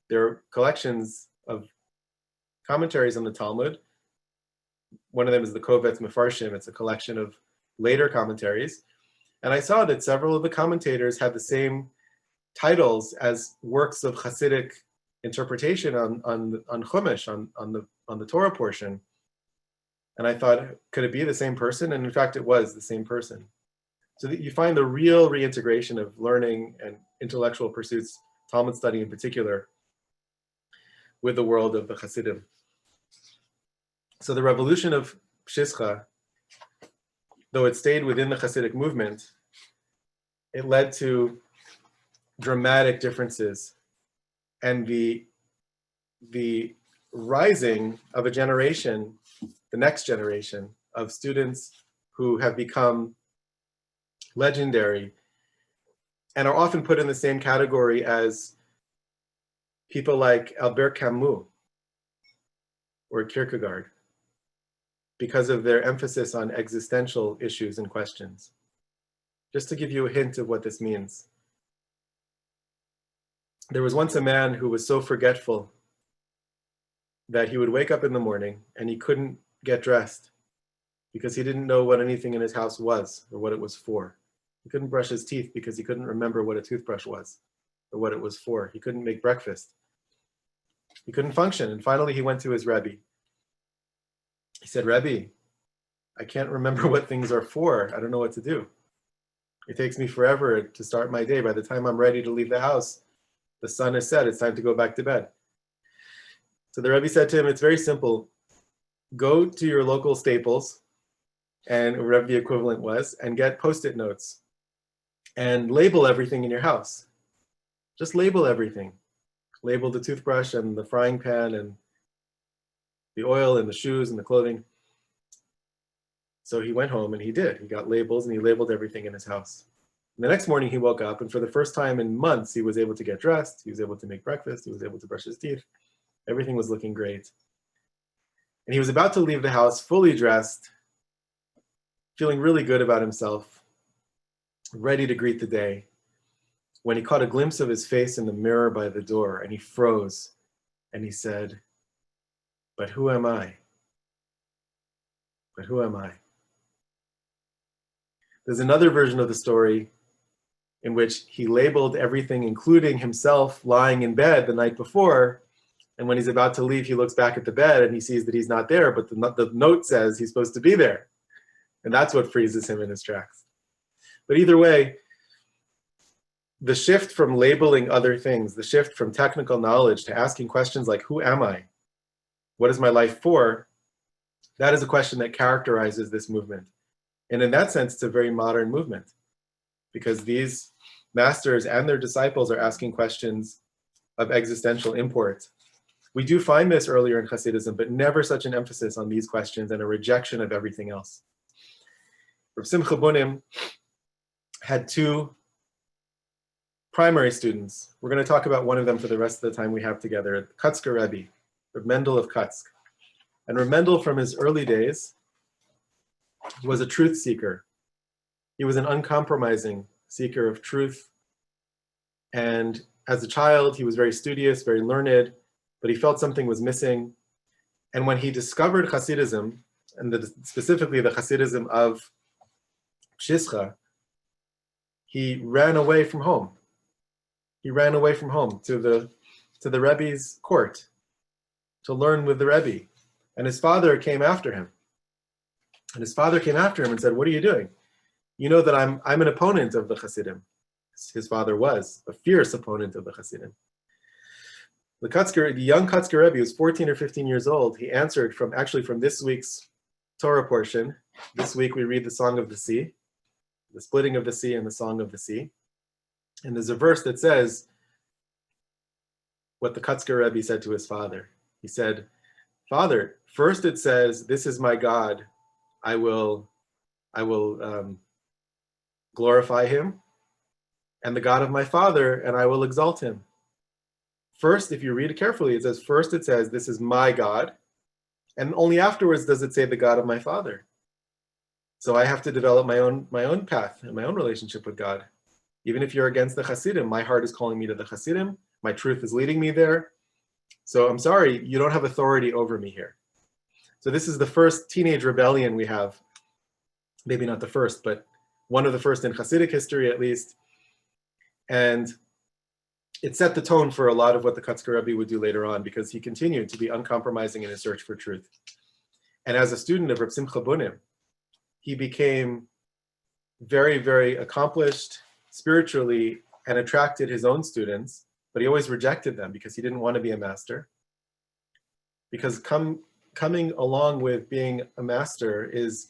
There are collections of commentaries on the Talmud. One of them is the Kovetz Mefarshim. It's a collection of later commentaries. And I saw that several of the commentators had the same titles as works of Hasidic interpretation on Chumash, on the Torah portion. And I thought, could it be the same person? And in fact, it was the same person. So that you find the real reintegration of learning and intellectual pursuits, Talmud study in particular, with the world of the Hasidim. So the revolution of Pshischa, though it stayed within the Hasidic movement, it led to dramatic differences and the rising of a generation, the next generation of students who have become legendary and are often put in the same category as people like Albert Camus or Kierkegaard, because of their emphasis on existential issues and questions. Just to give you a hint of what this means. There was once a man who was so forgetful that he would wake up in the morning and he couldn't get dressed because he didn't know what anything in his house was or what it was for. He couldn't brush his teeth because he couldn't remember what a toothbrush was or what it was for. He couldn't make breakfast. He couldn't function. And finally he went to his Rebbe. He said, Rebbe, I can't remember what things are for. I don't know what to do. It takes me forever to start my day. By the time I'm ready to leave the house, the sun has set. It's time to go back to bed. So the Rebbe said to him, it's very simple. Go to your local Staples, and whatever the equivalent was, and get Post-it notes and label everything in your house. Just label everything. Label the toothbrush and the frying pan and the oil and the shoes and the clothing. So he went home and he did. He got labels and he labeled everything in his house. And the next morning he woke up, and for the first time in months, he was able to get dressed. He was able to make breakfast. He was able to brush his teeth. Everything was looking great. And he was about to leave the house fully dressed, feeling really good about himself, ready to greet the day, when he caught a glimpse of his face in the mirror by the door, and he froze and he said, but who am I? But who am I? There's another version of the story in which he labeled everything, including himself lying in bed the night before. And when he's about to leave, he looks back at the bed and he sees that he's not there, but the note says he's supposed to be there. And that's what freezes him in his tracks. But either way, the shift from labeling other things, the shift from technical knowledge to asking questions like, who am I? What is my life for? That is a question that characterizes this movement. And in that sense, it's a very modern movement, because these masters and their disciples are asking questions of existential import. We do find this earlier in Hasidism, but never such an emphasis on these questions and a rejection of everything else. Rav Simcha Bunim had two primary students. We're going to talk about one of them for the rest of the time we have together, Kotsker Rebbe, Rav Mendel of Kotsk. And Rav Mendel, from his early days, was a truth seeker. He was an uncompromising seeker of truth. And as a child, he was very studious, very learned, but he felt something was missing. And when he discovered Hasidism, and specifically the Hasidism of Pshischa, he ran away from home. He ran away from home to the Rebbe's court to learn with the Rebbe. And his father came after him. And his father came after him and said, what are you doing? You know that I'm an opponent of the Hasidim. His father was a fierce opponent of the Hasidim. The young Kotzker Rebbe, who was 14 or 15 years old, he answered from this week's Torah portion. This week we read the Song of the Sea, the splitting of the sea and the Song of the Sea. And there's a verse that says what the Kotzker Rebbe said to his father. He said, Father, first it says, this is my God, I will glorify him, and the God of my father, and I will exalt him. First, if you read it carefully, it says, this is my God, and only afterwards does it say the God of my father. So I have to develop my own path and my own relationship with God. Even if you're against the Hasidim, my heart is calling me to the Hasidim, my truth is leading me there. So I'm sorry, you don't have authority over me here. So this is the first teenage rebellion we have. Maybe not the first, but one of the first in Hasidic history at least. And it set the tone for a lot of what the Kotzker Rebbe would do later on, because he continued to be uncompromising in his search for truth. And as a student of Reb Simcha Bunim, he became very, very accomplished spiritually and attracted his own students, but he always rejected them because he didn't want to be a master. Because coming along with being a master is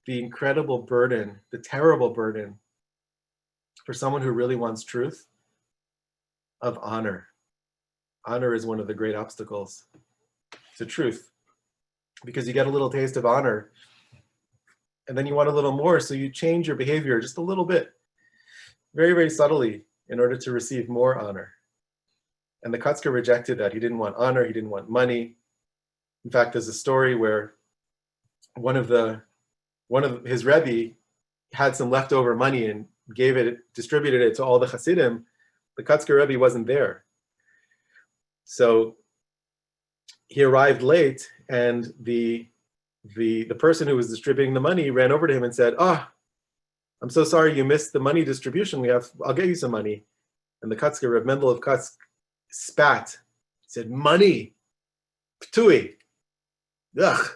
the incredible burden, the terrible burden for someone who really wants truth, of honor. Honor is one of the great obstacles to truth, because you get a little taste of honor and then you want a little more, so you change your behavior just a little bit, very, very subtly, in order to receive more honor. And the Kotzker rejected that. He didn't want honor, he didn't want money. In fact, there's a story where one of his Rebbe had some leftover money and distributed it to all the Hasidim. The Kotzker Rebbe wasn't there. So he arrived late, and the person who was distributing the money ran over to him and said, I'm so sorry you missed the money distribution. I'll get you some money. And the Kotzker Rebbe Mendel of Kotsk spat, said, money, ptui, ugh.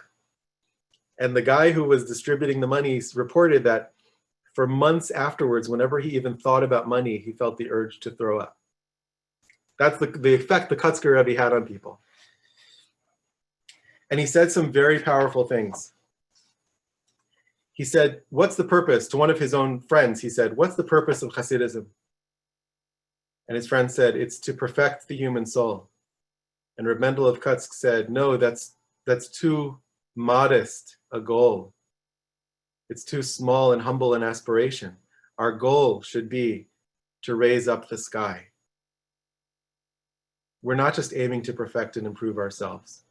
And the guy who was distributing the money reported that for months afterwards, whenever he even thought about money, he felt the urge to throw up. That's the effect the Kotzker Rebbe had on people. And he said some very powerful things. He said, what's the purpose? To one of his own friends, he said, what's the purpose of Khasirism? And his friend said, it's to perfect the human soul. And Reb Mendel of Kotsk said, no, that's too modest a goal. It's too small and humble an aspiration. Our goal should be to raise up the sky. We're not just aiming to perfect and improve ourselves.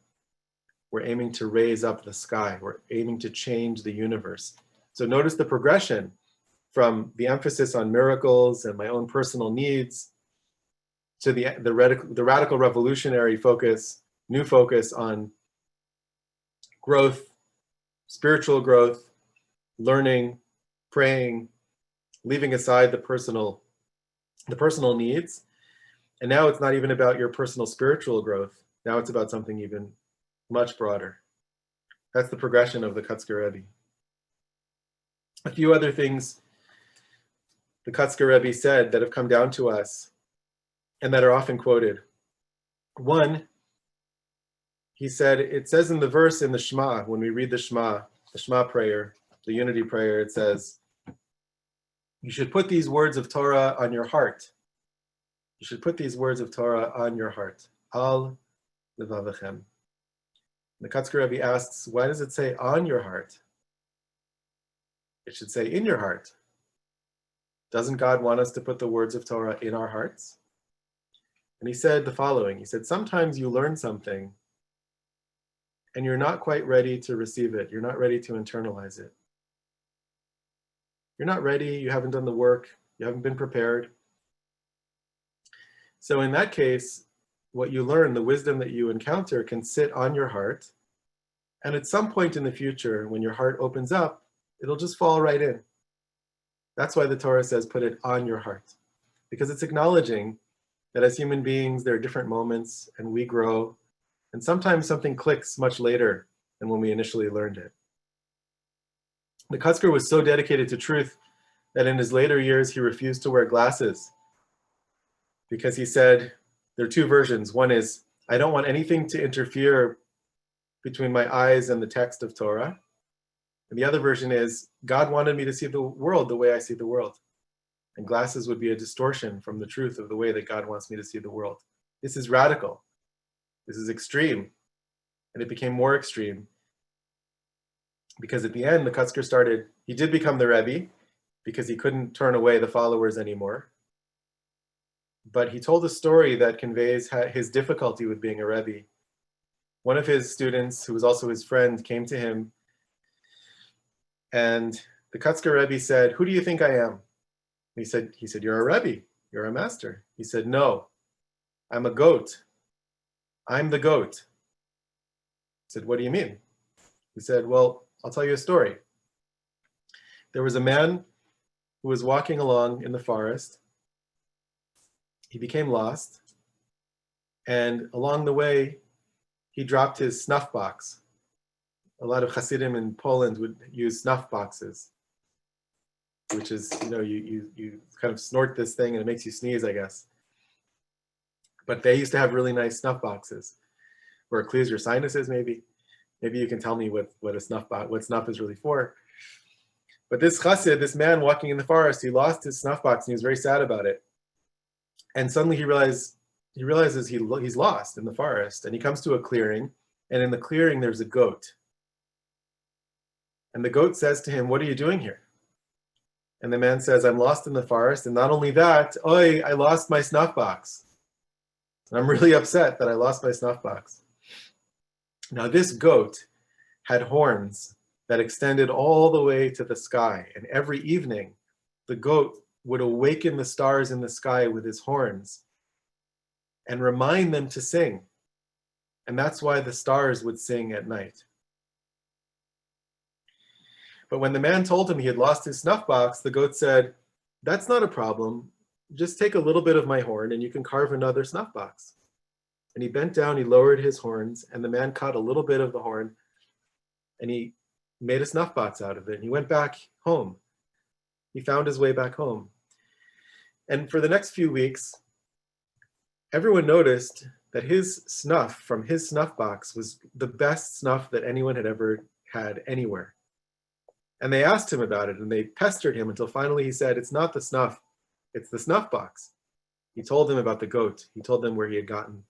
We're aiming to raise up the sky. We're aiming to change the universe. So notice the progression from the emphasis on miracles and my own personal needs to the radical revolutionary focus, new focus on growth, spiritual growth, learning, praying, leaving aside the personal needs. And now it's not even about your personal spiritual growth. Now it's about something even much broader. That's the progression of the Kotzker Rebbe. A few other things the Kotzker Rebbe said that have come down to us and that are often quoted. One, he said, it says in the verse in the Shema, when we read the Shema prayer, the unity prayer, it says, you should put these words of Torah on your heart. You should put these words of Torah on your heart. Al levavechem. The Kotzker Rebbe asks, why does it say on your heart? It should say in your heart. Doesn't God want us to put the words of Torah in our hearts? And he said the following. He said, sometimes you learn something and you're not quite ready to receive it. You're not ready to internalize it. You're not ready. You haven't done the work. You haven't been prepared. So in that case, what you learn, the wisdom that you encounter, can sit on your heart. And at some point in the future, when your heart opens up, it'll just fall right in. That's why the Torah says, put it on your heart. Because it's acknowledging that as human beings, there are different moments and we grow. And sometimes something clicks much later than when we initially learned it. The Kotzker was so dedicated to truth that in his later years, he refused to wear glasses. Because he said, there are two versions. One is, I don't want anything to interfere between my eyes and the text of Torah. And the other version is, God wanted me to see the world the way I see the world. And glasses would be a distortion from the truth of the way that God wants me to see the world. This is radical. This is extreme. And it became more extreme. Because at the end, the Kotzker he did become the Rebbe, because he couldn't turn away the followers anymore. But he told a story that conveys his difficulty with being a Rebbe. One of his students, who was also his friend, came to him, and the Kotzker Rebbe said, who do you think I am? He said, you're a Rebbe, you're a master. He said, no, I'm a goat. I'm the goat. He said, what do you mean? He said, well, I'll tell you a story. There was a man who was walking along in the forest. He became lost, and along the way, he dropped his snuff box. a lot of Hasidim in Poland would use snuff boxes, which is, you kind of snort this thing and it makes you sneeze, I guess. But they used to have really nice snuff boxes where it clears your sinuses, maybe. Maybe you can tell me what snuff is really for. But this chassid, this man walking in the forest, he lost his snuff box and he was very sad about it. And suddenly he realizes he's lost in the forest, and he comes to a clearing, and in the clearing there's a goat. And the goat says to him, "What are you doing here?" And the man says, "I'm lost in the forest, and not only that, I lost my snuff box. And I'm really upset that I lost my snuff box." Now this goat had horns that extended all the way to the sky, and every evening the goat would awaken the stars in the sky with his horns and remind them to sing. And that's why the stars would sing at night. But when the man told him he had lost his snuff box, the goat said, "That's not a problem. Just take a little bit of my horn and you can carve another snuff box." And he bent down, he lowered his horns, and the man cut a little bit of the horn and he made a snuff box out of it. And he went back home. He found his way back home. And for the next few weeks, everyone noticed that his snuff from his snuff box was the best snuff that anyone had ever had anywhere. And they asked him about it, and they pestered him until finally he said, "It's not the snuff, it's the snuff box." He told them about the goat. He told them where he had gotten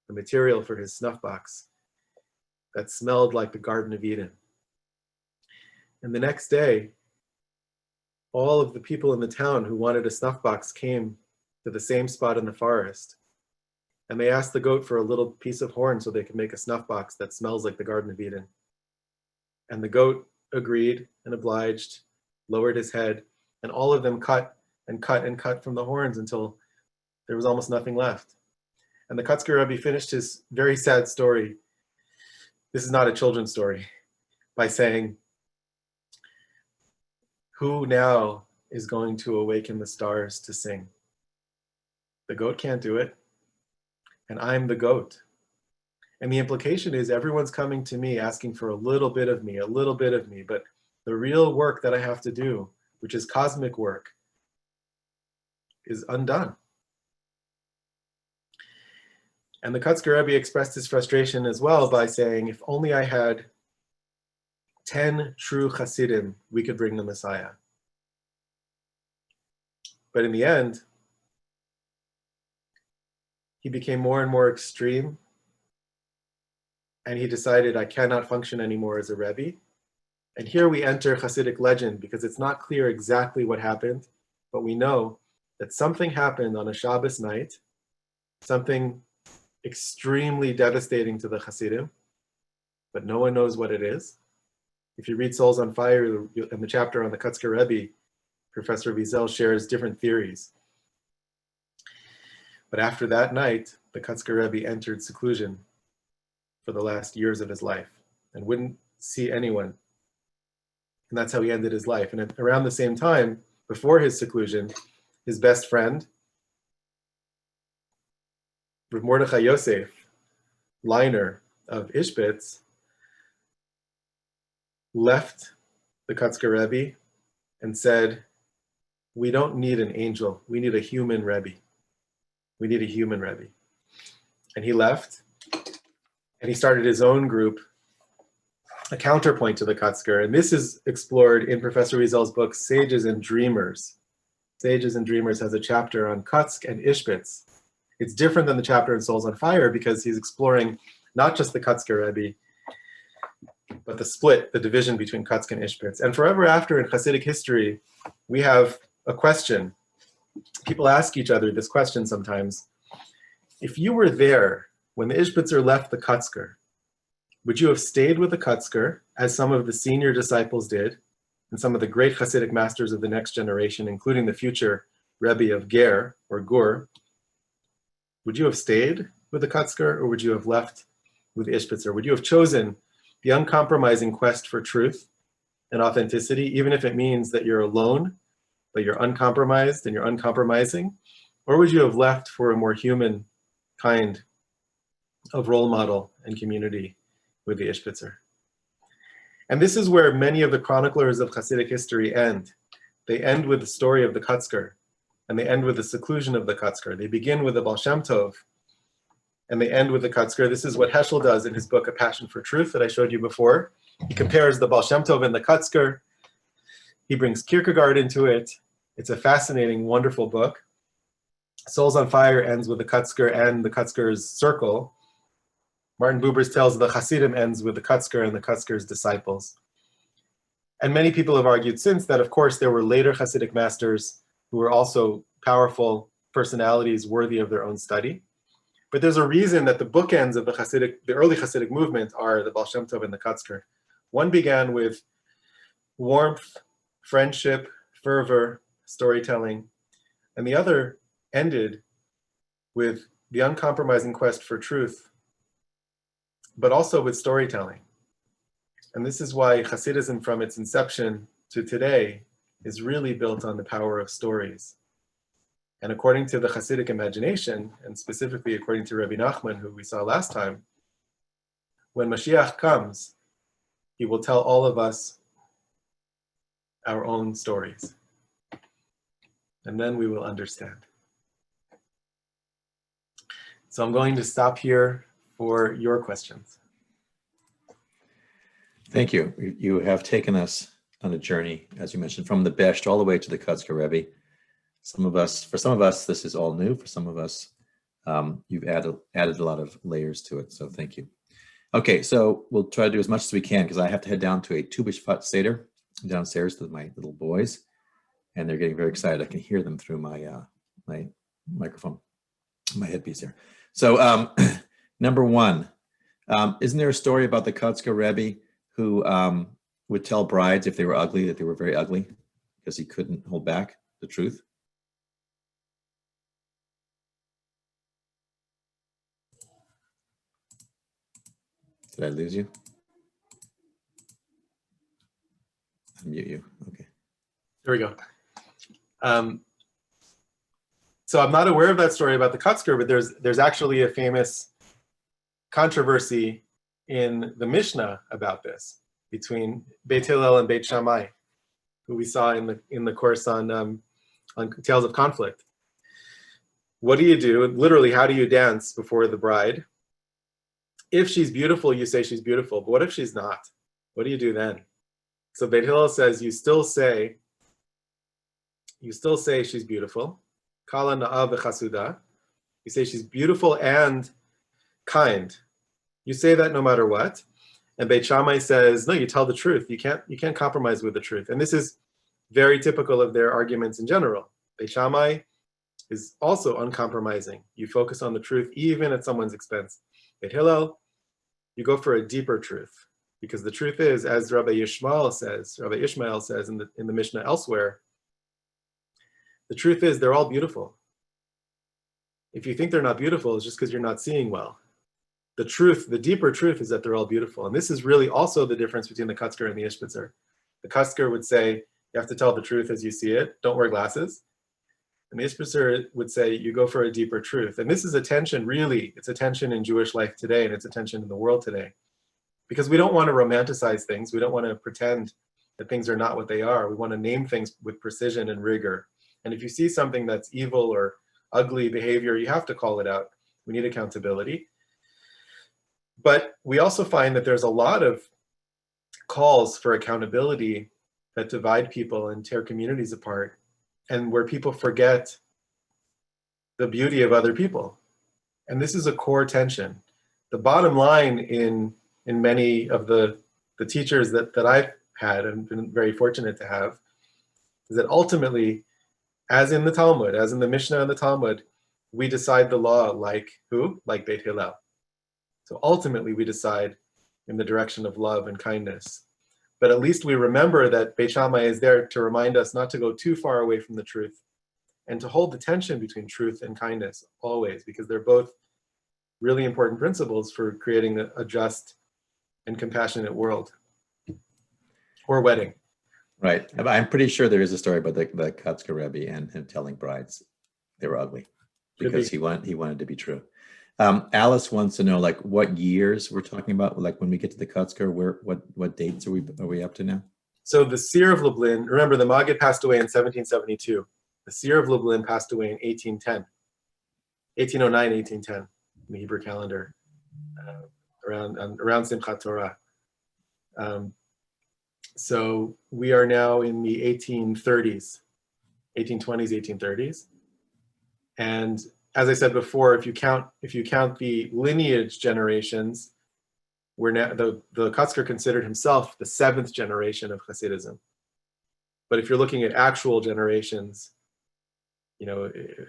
the material for his snuff box that smelled like the Garden of Eden. And the next day, all of the people in the town who wanted a snuff box came to the same spot in the forest. And they asked the goat for a little piece of horn so they could make a snuff box that smells like the Garden of Eden. And the goat agreed and obliged, lowered his head, and all of them cut and cut and cut from the horns until there was almost nothing left. And the Kotzker Rebbe finished his very sad story. This is not a children's story, by saying, "Who now is going to awaken the stars to sing? The goat can't do it, and I'm the goat." And the implication is everyone's coming to me asking for a little bit of me, but the real work that I have to do, which is cosmic work, is undone. And the Kotzker Rebbe expressed his frustration as well by saying, if only I had 10 true Hasidim, we could bring the Messiah. But in the end, he became more and more extreme, and he decided, I cannot function anymore as a Rebbe. And here we enter Hasidic legend, because it's not clear exactly what happened, but we know that something happened on a Shabbos night, something extremely devastating to the Hasidim, but no one knows what it is. If you read Souls on Fire, in the chapter on the Kotzker Rebbe, Professor Wiesel shares different theories. But after that night, the Kotzker Rebbe entered seclusion for the last years of his life and wouldn't see anyone. And that's how he ended his life. And around the same time, before his seclusion, his best friend, Rav Mordechai Yosef, Leiner of Ishbitz, left the Kotzker Rebbe and said, we don't need an angel, we need a human Rebbe. We need a human Rebbe. And he left, and he started his own group, a counterpoint to the Kotzker. And this is explored in Professor Wiesel's book, Sages and Dreamers. Sages and Dreamers has a chapter on Kotzk and Ishbitz. It's different than the chapter in Souls on Fire because he's exploring not just the Kotzker Rebbe, but the split, the division between Kotzk and Ishbitz. And forever after in Hasidic history, we have a question. People ask each other this question sometimes. If you were there when the Ishbitzer left the Kotzker, would you have stayed with the Kotzker, as some of the senior disciples did, and some of the great Hasidic masters of the next generation, including the future Rebbe of Ger, or Gur? Would you have stayed with the Kotzker, or would you have left with Ishbitzer? Would you have chosen the uncompromising quest for truth and authenticity, even if it means that you're alone, but you're uncompromised and you're uncompromising? Or would you have left for a more human kind of role model and community with the Ishbitzer? And this is where many of the chroniclers of Hasidic history end. They end with the story of the Kotzker, and they end with the seclusion of the Kotzker. They begin with the Baal Shem Tov, and they end with the Kotzker. This is what Heschel does in his book, A Passion for Truth, that I showed you before. He compares the Baal Shem Tov and the Kotzker. He brings Kierkegaard into it. It's a fascinating, wonderful book. Souls on Fire ends with the Kotzker and the Kotzker's circle. Martin Buber's Tales of the Hasidim ends with the Kotzker and the Kotzker's disciples. And many people have argued since that, of course, there were later Hasidic masters who were also powerful personalities worthy of their own study. But there's a reason that the bookends of the early Hasidic movement are the Baal Shem Tov and the Kotzker. One began with warmth, friendship, fervor, storytelling, and the other ended with the uncompromising quest for truth, but also with storytelling. And this is why Khasirism from its inception to today is really built on the power of stories. And according to the Hasidic imagination, and specifically according to Rabbi Nachman, who we saw last time, when Mashiach comes, he will tell all of us our own stories. And then we will understand. So I'm going to stop here for your questions. Thank you. You have taken us on a journey, as you mentioned, from the Besht all the way to the Kotzker Rebbe. For some of us, this is all new. For some of us, you've added a lot of layers to it. So thank you. Okay, so we'll try to do as much as we can because I have to head down to a Tu B'Shvat Seder downstairs with my little boys, and they're getting very excited. I can hear them through my my microphone, my headpiece here. So number one, isn't there a story about the Kotsker Rebbe who would tell brides if they were ugly that they were very ugly because he couldn't hold back the truth? Did I lose you? Unmute you. Okay. There we go. So I'm not aware of that story about the Kotzker, but there's actually a famous controversy in the Mishnah about this between Beit Hillel and Beit Shammai, who we saw in the course on Tales of Conflict. What do you do? Literally, how do you dance before the bride? If she's beautiful, you say she's beautiful. But what if she's not? What do you do then? So Beit Hillel says you still say she's beautiful. Kala na'a v'chasuda. You say she's beautiful and kind. You say that no matter what. And Beit Shammai says, no, you tell the truth. You can't compromise with the truth. And this is very typical of their arguments in general. Beit Shammai is also uncompromising. You focus on the truth even at someone's expense. Beit Hillel, you go for a deeper truth. Because the truth is, as Rabbi Ishmael says in the Mishnah elsewhere, the truth is they're all beautiful. If you think they're not beautiful, it's just because you're not seeing well. The truth, the deeper truth is that they're all beautiful. And this is really also the difference between the Kotzker and the Ishbitzer. The Kotzker would say, you have to tell the truth as you see it, don't wear glasses. And the Ishbitzer would say, you go for a deeper truth. And this is a tension, really, it's a tension in Jewish life today, and it's a tension in the world today. Because we don't want to romanticize things. We don't want to pretend that things are not what they are. We want to name things with precision and rigor. And if you see something that's evil or ugly behavior, you have to call it out. We need accountability. But we also find that there's a lot of calls for accountability that divide people and tear communities apart, and where people forget the beauty of other people. And this is a core tension. The bottom line in many of the teachers that I've had and been very fortunate to have is that ultimately, as in the Talmud, as in the Mishnah and the Talmud, we decide the law like who? Like Beit Hillel. So ultimately we decide in the direction of love and kindness. But at least we remember that Beit Shammai is there to remind us not to go too far away from the truth and to hold the tension between truth and kindness always, because they're both really important principles for creating a just and compassionate world or wedding. Right. I'm pretty sure there is a story about the Kotzker Rebbe and him telling brides they were ugly because he wanted to be true. Alice wants to know, like, what years we're talking about, like when we get to the Kotzker, what dates are we up to now? So the Seer of Leblind, remember the Maggid passed away in 1772. The Seer of Leblind passed away in 1810, 1809, 1810, in the Hebrew calendar, around Simchat Torah. So we are now in the 1830s, 1820s, 1830s. And as I said before, if you count the lineage generations, we're now the Kotzker considered himself the 7th generation of Hasidism. But if you're looking at actual generations,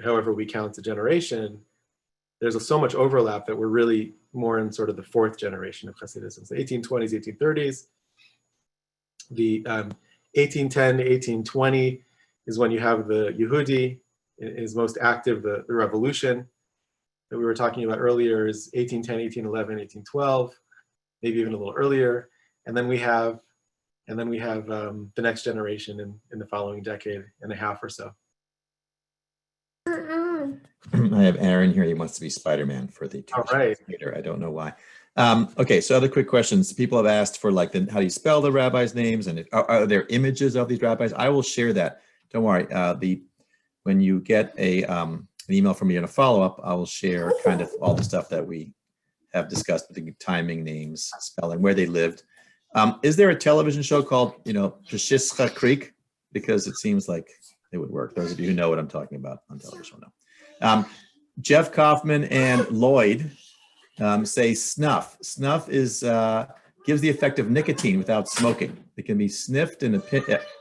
however we count a generation, there's so much overlap that we're really more in sort of the 4th generation of Hasidism. So 1820s, 1830s. The 1810 to 1820 is when you have the Yehudi is most active. The revolution that we were talking about earlier is 1810, 1811, 1812, maybe even a little earlier. And then we have the next generation in the following decade and a half or so. I have Aaron here. He wants to be Spider-Man for the All right. later. I don't know why. Okay, so other quick questions. People have asked for how do you spell the rabbis' names, and are there images of these rabbis? I will share that. Don't worry. When you get an email from me in a follow-up, I will share kind of all the stuff that we have discussed with the timing, names, spelling, where they lived. Is there a television show called, Kotsker Rebbe? Because it seems like it would work. Those of you who know what I'm talking about on television will know. Jeff Kaufman and Lloyd say snuff. Snuff gives the effect of nicotine without smoking. It can be sniffed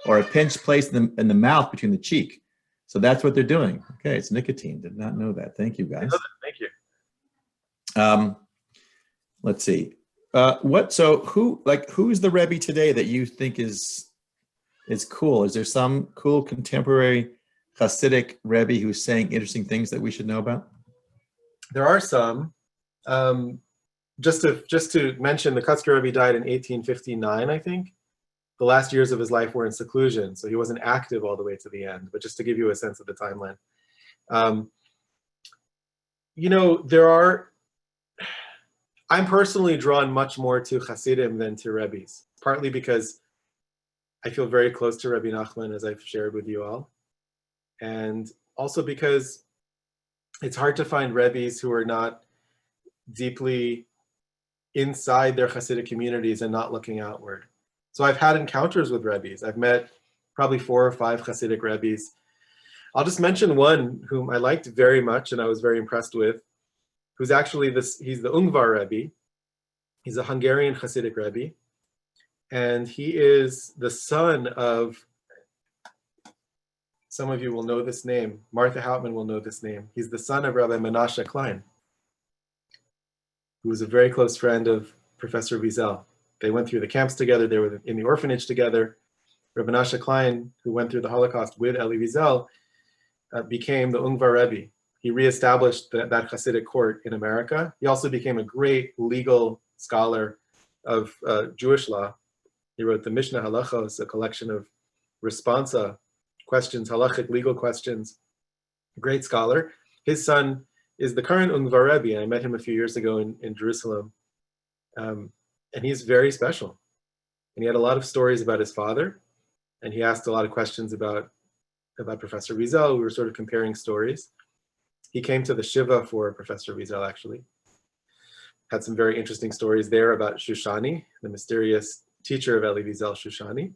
or a pinch placed in the mouth between the cheek. So that's what they're doing. Okay, it's nicotine. Did not know that. Thank you, guys. Thank you. Let's see. Who's the Rebbe today that you think is cool? Is there some cool contemporary Hasidic Rebbe who's saying interesting things that we should know about? There are some. Just to mention, the Kotzker Rebbe died in 1859, I think. The last years of his life were in seclusion, so he wasn't active all the way to the end, but just to give you a sense of the timeline. I'm personally drawn much more to Hasidim than to Rebbes, partly because I feel very close to Rabbi Nachman, as I've shared with you all, and also because it's hard to find Rebbes who are not deeply inside their Hasidic communities and not looking outward. So I've had encounters with Rebbes. I've met probably 4 or 5 Hasidic Rebbes. I'll just mention one whom I liked very much and I was very impressed with, who's actually he's the Ungvar Rebbe. He's a Hungarian Hasidic Rebbe. And he is the son of, some of you will know this name, Martha Hauptman will know this name. He's the son of Rabbi Menashe Klein, who was a very close friend of Professor Wiesel. They went through the camps together, they were in the orphanage together. Rabbi Menashe Klein, who went through the Holocaust with Elie Wiesel, became the Ungvar Rebbe. He reestablished that Hasidic court in America. He also became a great legal scholar of Jewish law. He wrote the Mishnah Halachos, a collection of responsa questions, halachic legal questions. Great scholar. His son is the current Ungvar Rebbe. I met him a few years ago in Jerusalem. And he's very special. And he had a lot of stories about his father. And he asked a lot of questions about Professor Wiesel. We were sort of comparing stories. He came to the Shiva for Professor Wiesel, actually. Had some very interesting stories there about Shoshani, the mysterious teacher of Elie Wiesel, Shoshani.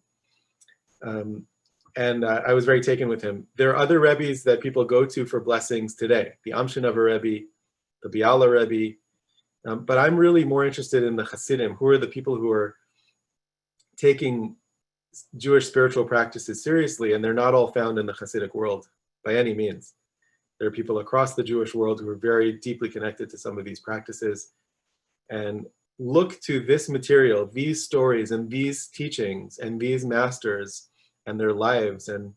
And I was very taken with him. There are other Rebbes that people go to for blessings today. The Amshinover Rebbe, the Biala Rebbe. But I'm really more interested in the Hasidim, who are the people who are taking Jewish spiritual practices seriously, and they're not all found in the Hasidic world by any means. There are people across the Jewish world who are very deeply connected to some of these practices and look to this material, these stories and these teachings and these masters and their lives and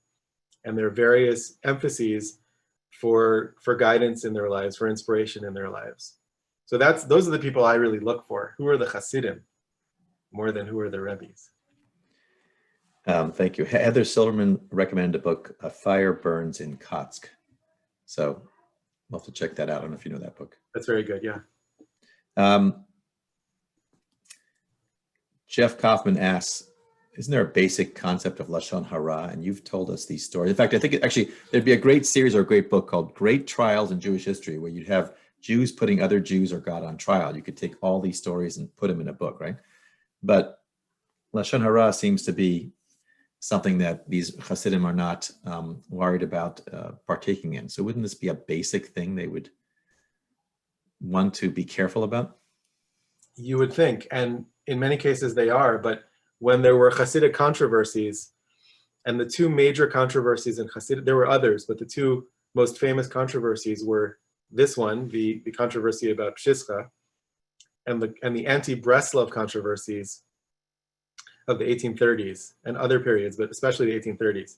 their various emphases for guidance in their lives, for inspiration in their lives. So those are the people I really look for. Who are the Hasidim more than who are the Rebbes? Thank you. Heather Silverman recommended a book, A Fire Burns in Kotsk. So I'll have to check that out. I don't know if you know that book. That's very good, yeah. Jeff Kaufman asks, isn't there a basic concept of Lashon Hara? And you've told us these stories. In fact, I think there'd be a great series or a great book called Great Trials in Jewish History, where you'd have Jews putting other Jews or God on trial. You could take all these stories and put them in a book, right? But Lashon Hara seems to be something that these Hasidim are not worried about partaking in. So wouldn't this be a basic thing they would want to be careful about? You would think, and in many cases they are, but when there were Hasidic controversies, and the two major controversies in Hasidut, there were others, but the two most famous controversies were this one, the controversy about Pshischa, and the anti-Breslov controversies of the 1830s and other periods, but especially the 1830s,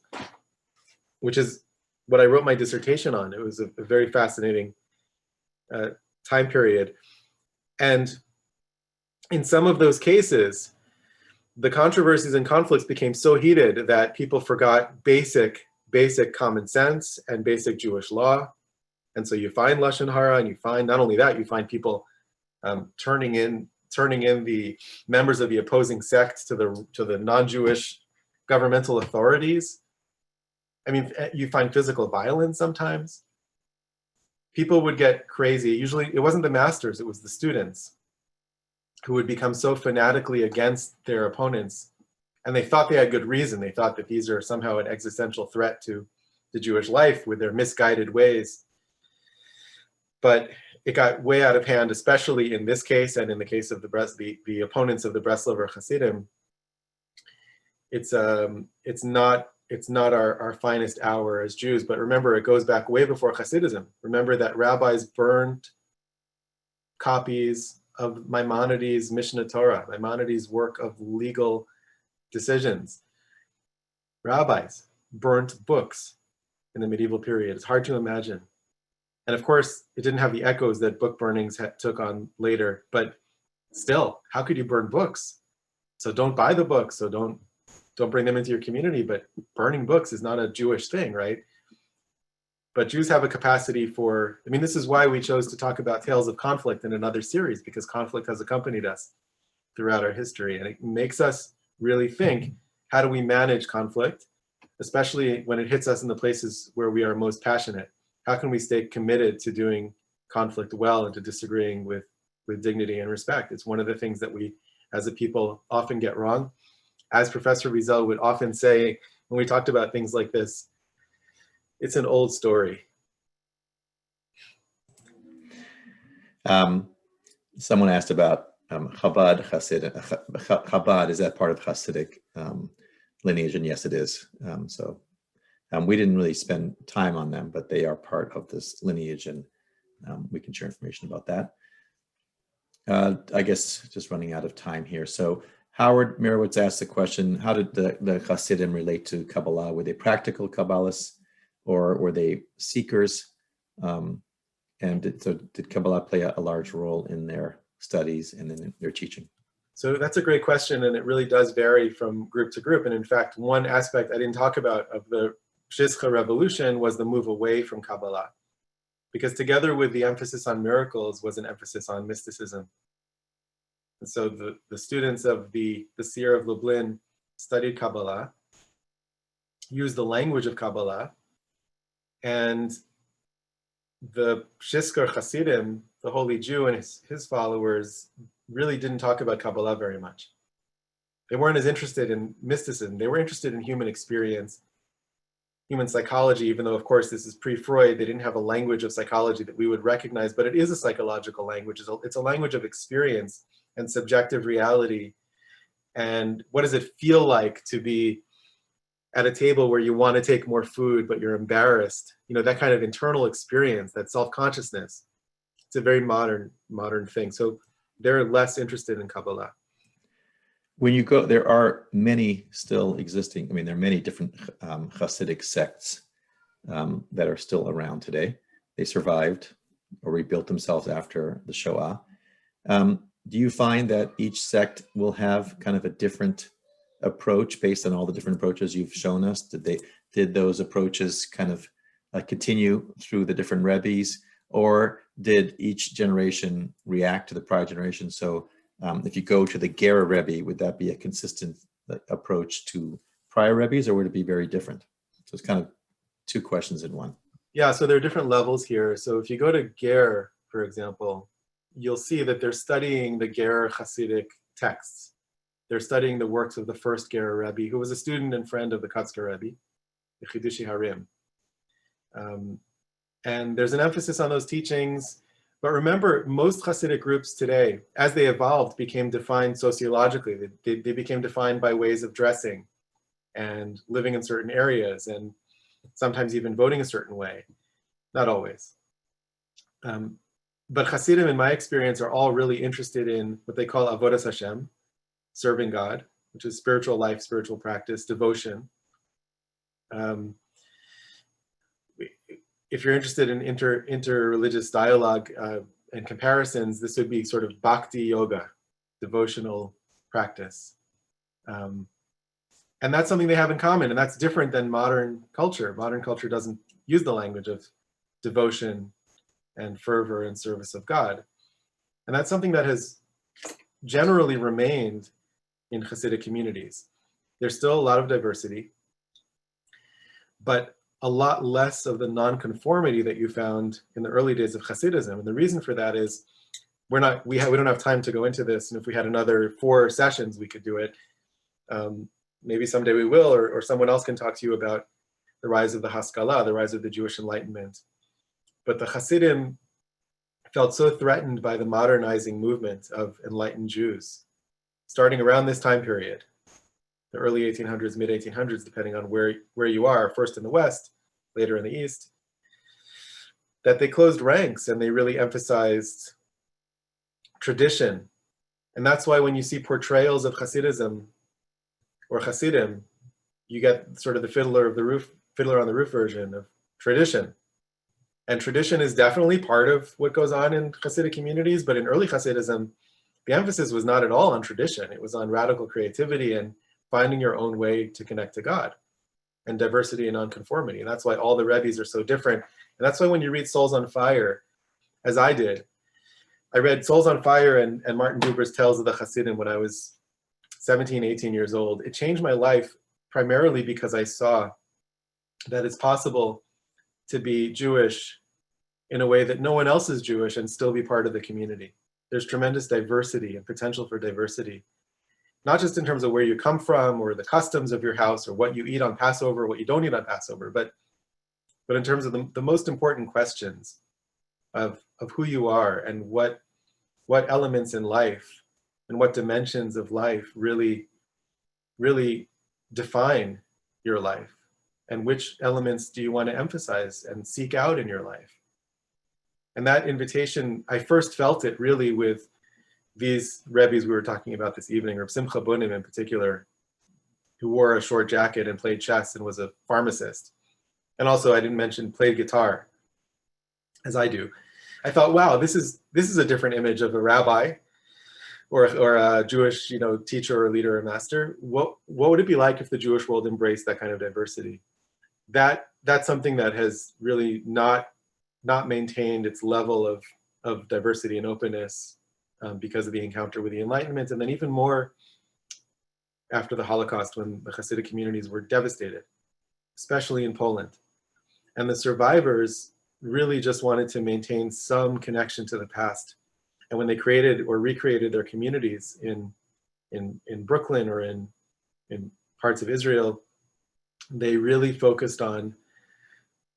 which is what I wrote my dissertation on. It was a very fascinating time period. And in some of those cases, the controversies and conflicts became so heated that people forgot basic common sense and basic Jewish law. And so you find Lashon Hara, and you find, not only that, you find people turning in the members of the opposing sect to the non-Jewish governmental authorities. I mean, you find physical violence sometimes. People would get crazy. Usually it wasn't the masters, it was the students who would become so fanatically against their opponents. And they thought they had good reason. They thought that these are somehow an existential threat to the Jewish life with their misguided ways. But it got way out of hand, especially in this case and in the case of the opponents of the Breslover Hasidim. It's not our finest hour as Jews, but remember, it goes back way before Hasidism. Remember that rabbis burned copies of Maimonides' Mishnah Torah, Maimonides' work of legal decisions. Rabbis burnt books in the medieval period. It's hard to imagine. And of course, it didn't have the echoes that book burnings took on later, but still, how could you burn books? So don't buy the books, so don't bring them into your community, but burning books is not a Jewish thing, right? But Jews have a capacity for, I mean, this is why we chose to talk about tales of conflict in another series, because conflict has accompanied us throughout our history. And it makes us really think, how do we manage conflict, especially when it hits us in the places where we are most passionate? How can we stay committed to doing conflict well and to disagreeing with dignity and respect? It's one of the things that we, as a people, often get wrong. As Professor Wiesel would often say, when we talked about things like this, it's an old story. Someone asked about Chabad Chasidic. Chabad, is that part of Hasidic lineage? And yes, it is. We didn't really spend time on them, but they are part of this lineage, and we can share information about that. I guess just running out of time here. So Howard Mirowitz asked the question, how did the Hasidim relate to Kabbalah? Were they practical Kabbalists, or were they seekers? And did Kabbalah play a large role in their studies and in their teaching? So that's a great question, and it really does vary from group to group. And in fact, one aspect I didn't talk about of the Pshischa revolution was the move away from Kabbalah, because together with the emphasis on miracles was an emphasis on mysticism. And so the students of the Seer of Leblind studied Kabbalah, used the language of Kabbalah, and the Pshisker Hasidim, the holy Jew and his followers, really didn't talk about Kabbalah very much. They weren't as interested in mysticism. They were interested in human experience, human psychology, even though, of course, this is pre-Freud. They didn't have a language of psychology that we would recognize, but it is a psychological language. It's a language of experience and subjective reality. And what does it feel like to be at a table where you want to take more food, but you're embarrassed? You know, that kind of internal experience, that self-consciousness. It's a very modern thing. So they're less interested in Kabbalah. When you go, there are many still existing. I mean, there are many different Hasidic sects that are still around today. They survived or rebuilt themselves after the Shoah. Do you find that each sect will have kind of a different approach based on all the different approaches you've shown us? Did those approaches kind of continue through the different Rebbes, Or did each generation react to the prior generation? So if you go to the Ger Rebbe, would that be a consistent approach to prior Rebbes, or would it be very different? So it's kind of two questions in one. Yeah, so there are different levels here. So if you go to Ger, for example, you'll see that they're studying the Ger Hasidic texts. They're studying the works of the first Ger Rebbe, who was a student and friend of the Kotzker Rebbe, the Chidushi Harim. And there's an emphasis on those teachings. But remember, most Hasidic groups today, as they evolved, became defined sociologically. They became defined by ways of dressing and living in certain areas, and sometimes even voting a certain way. Not always. But Hasidim, in my experience, are all really interested in what they call avodas Hashem, serving God, which is spiritual life, spiritual practice, devotion. If you're interested in inter-religious dialogue and comparisons, this would be sort of bhakti yoga, devotional practice. And that's something they have in common, and that's different than modern culture. Modern culture doesn't use the language of devotion and fervor and service of God. And that's something that has generally remained in Hasidic communities. There's still a lot of diversity, but a lot less of the nonconformity that you found in the early days of Hasidism. And the reason for that is we don't have time to go into this, and if we had another 4 sessions, we could do it. Maybe someday we will, or someone else can talk to you about the rise of the Haskalah, the rise of the Jewish Enlightenment. But the Hasidim felt so threatened by the modernizing movement of enlightened Jews, starting around this time period, the early 1800s, mid 1800s, depending on where you are, first in the West, later in the East, that they closed ranks and they really emphasized tradition. And that's why when you see portrayals of Hasidism or Hasidim, you get sort of the fiddler on the roof version of tradition. And tradition is definitely part of what goes on in Hasidic communities, but in early Hasidism, the emphasis was not at all on tradition. It was on radical creativity and finding your own way to connect to God, and diversity and nonconformity. And that's why all the Rebbes are so different. And that's why when you read Souls on Fire, as I did, I read Souls on Fire and Martin Buber's Tales of the Hasidim when I was 17, 18 years old. It changed my life primarily because I saw that it's possible to be Jewish in a way that no one else is Jewish and still be part of the community. There's tremendous diversity and potential for diversity, not just in terms of where you come from or the customs of your house or what you eat on Passover, what you don't eat on Passover, but in terms of the most important questions of who you are and what elements in life and what dimensions of life really define your life, and which elements do you want to emphasize and seek out in your life. And that invitation, I first felt it really with these Rebbes we were talking about this evening, or Simcha Bunim in particular, who wore a short jacket and played chess and was a pharmacist. And also, I didn't mention, played guitar, as I do. I thought, wow, this is a different image of a rabbi or a Jewish, teacher or leader or master. What would it be like if the Jewish world embraced that kind of diversity? That's something that has really not maintained its level of diversity and openness because of the encounter with the Enlightenment, and then even more after the Holocaust, when the Hasidic communities were devastated, especially in Poland. And the survivors really just wanted to maintain some connection to the past. And when they created or recreated their communities in Brooklyn or in parts of Israel, they really focused on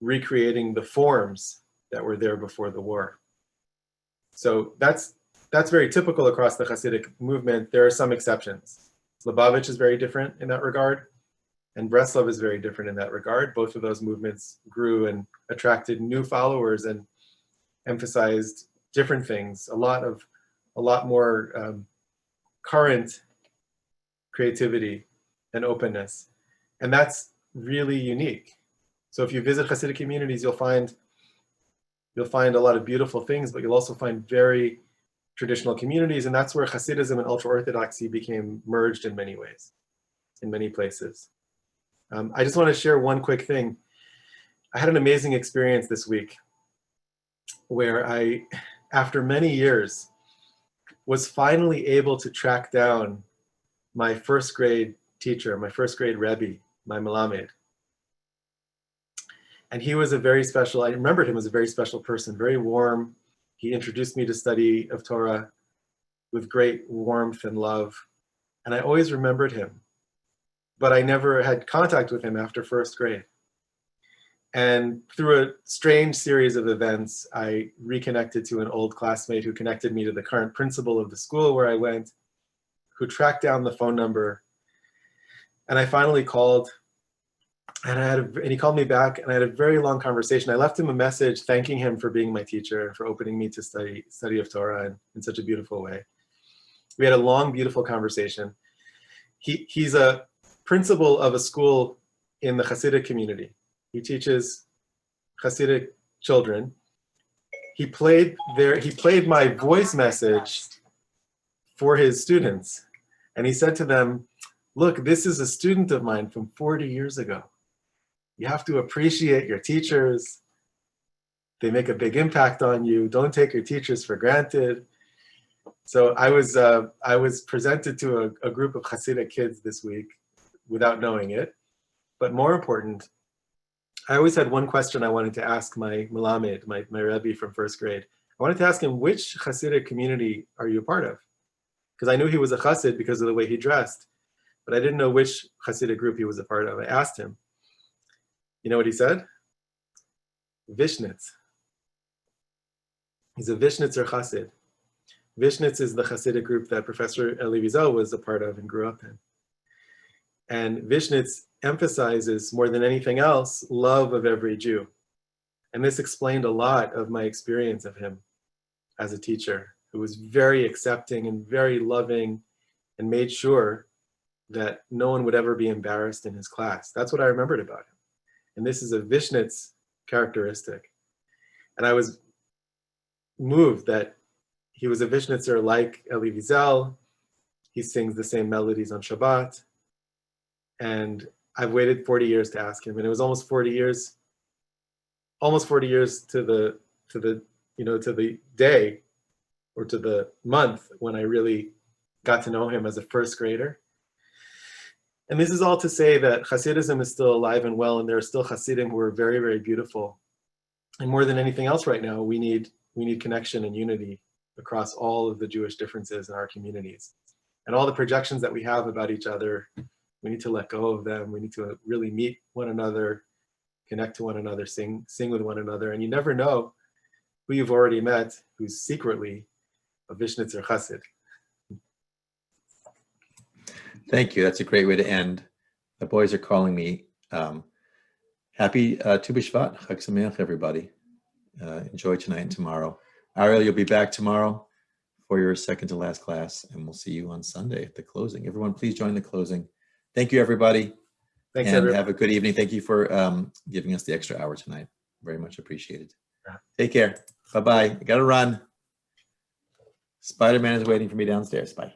recreating the forms that were there before the war. So that's very typical across the Hasidic movement. There are some exceptions. Lubavitch is very different in that regard, and Breslov is very different in that regard. Both of those movements grew and attracted new followers and emphasized different things, a lot more current creativity and openness. And that's really unique. So if you visit Hasidic communities, you'll find a lot of beautiful things, but you'll also find very traditional communities, and that's where Hasidism and ultra-Orthodoxy became merged in many ways, in many places. I just want to share one quick thing. I had an amazing experience this week. where I, after many years, was finally able to track down my first grade teacher, my first grade Rebbe, my Melamed. And he was a very special, I remembered him as a very special person, very warm. He introduced me to study of Torah with great warmth and love. And I always remembered him, but I never had contact with him after first grade. And through a strange series of events, I reconnected to an old classmate who connected me to the current principal of the school where I went, who tracked down the phone number. And I finally called, and he called me back, and I had a very long conversation. I left him a message thanking him for being my teacher, for opening me to study of Torah in such a beautiful way. We had a long, beautiful conversation. He's a principal of a school in the Hasidic community. He teaches Hasidic children. He played my voice message for his students. And he said to them, look, this is a student of mine from 40 years ago. You have to appreciate your teachers. They make a big impact on you. Don't take your teachers for granted. So I was presented to a group of Hasidic kids this week without knowing it. But more important, I always had one question I wanted to ask my Melamed, my Rebbe from first grade. I wanted to ask him, which Hasidic community are you a part of? Because I knew he was a Hasid because of the way he dressed, but I didn't know which Hasidic group he was a part of. I asked him. You know what he said? Vishnitz. He's a Vishnitzer Hasid. Vishnitz is the Hasidic group that Professor Elie Wiesel was a part of and grew up in. And Vishnitz emphasizes, more than anything else, love of every Jew. And this explained a lot of my experience of him as a teacher, who was very accepting and very loving and made sure that no one would ever be embarrassed in his class. That's what I remembered about him. And this is a Vishnitz characteristic. And I was moved that he was a Vishnitzer like Elie Wiesel. He sings the same melodies on Shabbat. And I've waited 40 years to ask him, and it was almost 40 years to the day or to the month when I really got to know him as a first grader. And this is all to say that Khasirism is still alive and well, and there are still Hasidim who are very, very beautiful. And more than anything else right now, we need connection and unity across all of the Jewish differences in our communities. And all the projections that we have about each other, we need to let go of them. We need to really meet one another, connect to one another, sing with one another. And you never know who you've already met who's secretly a Vishnitzer Chassid. Thank you. That's a great way to end. The boys are calling me. Happy Tu B'Shvat. Chag Sameach, everybody. Enjoy tonight and tomorrow. Ariel, you'll be back tomorrow for your second to last class, and we'll see you on Sunday at the closing. Everyone, please join the closing. Thank you, everybody. Thanks, and everyone. Have a good evening. Thank you for giving us the extra hour tonight. Very much appreciated. Yeah. Take care. Bye-bye. I gotta run. Spider-Man is waiting for me downstairs. Bye.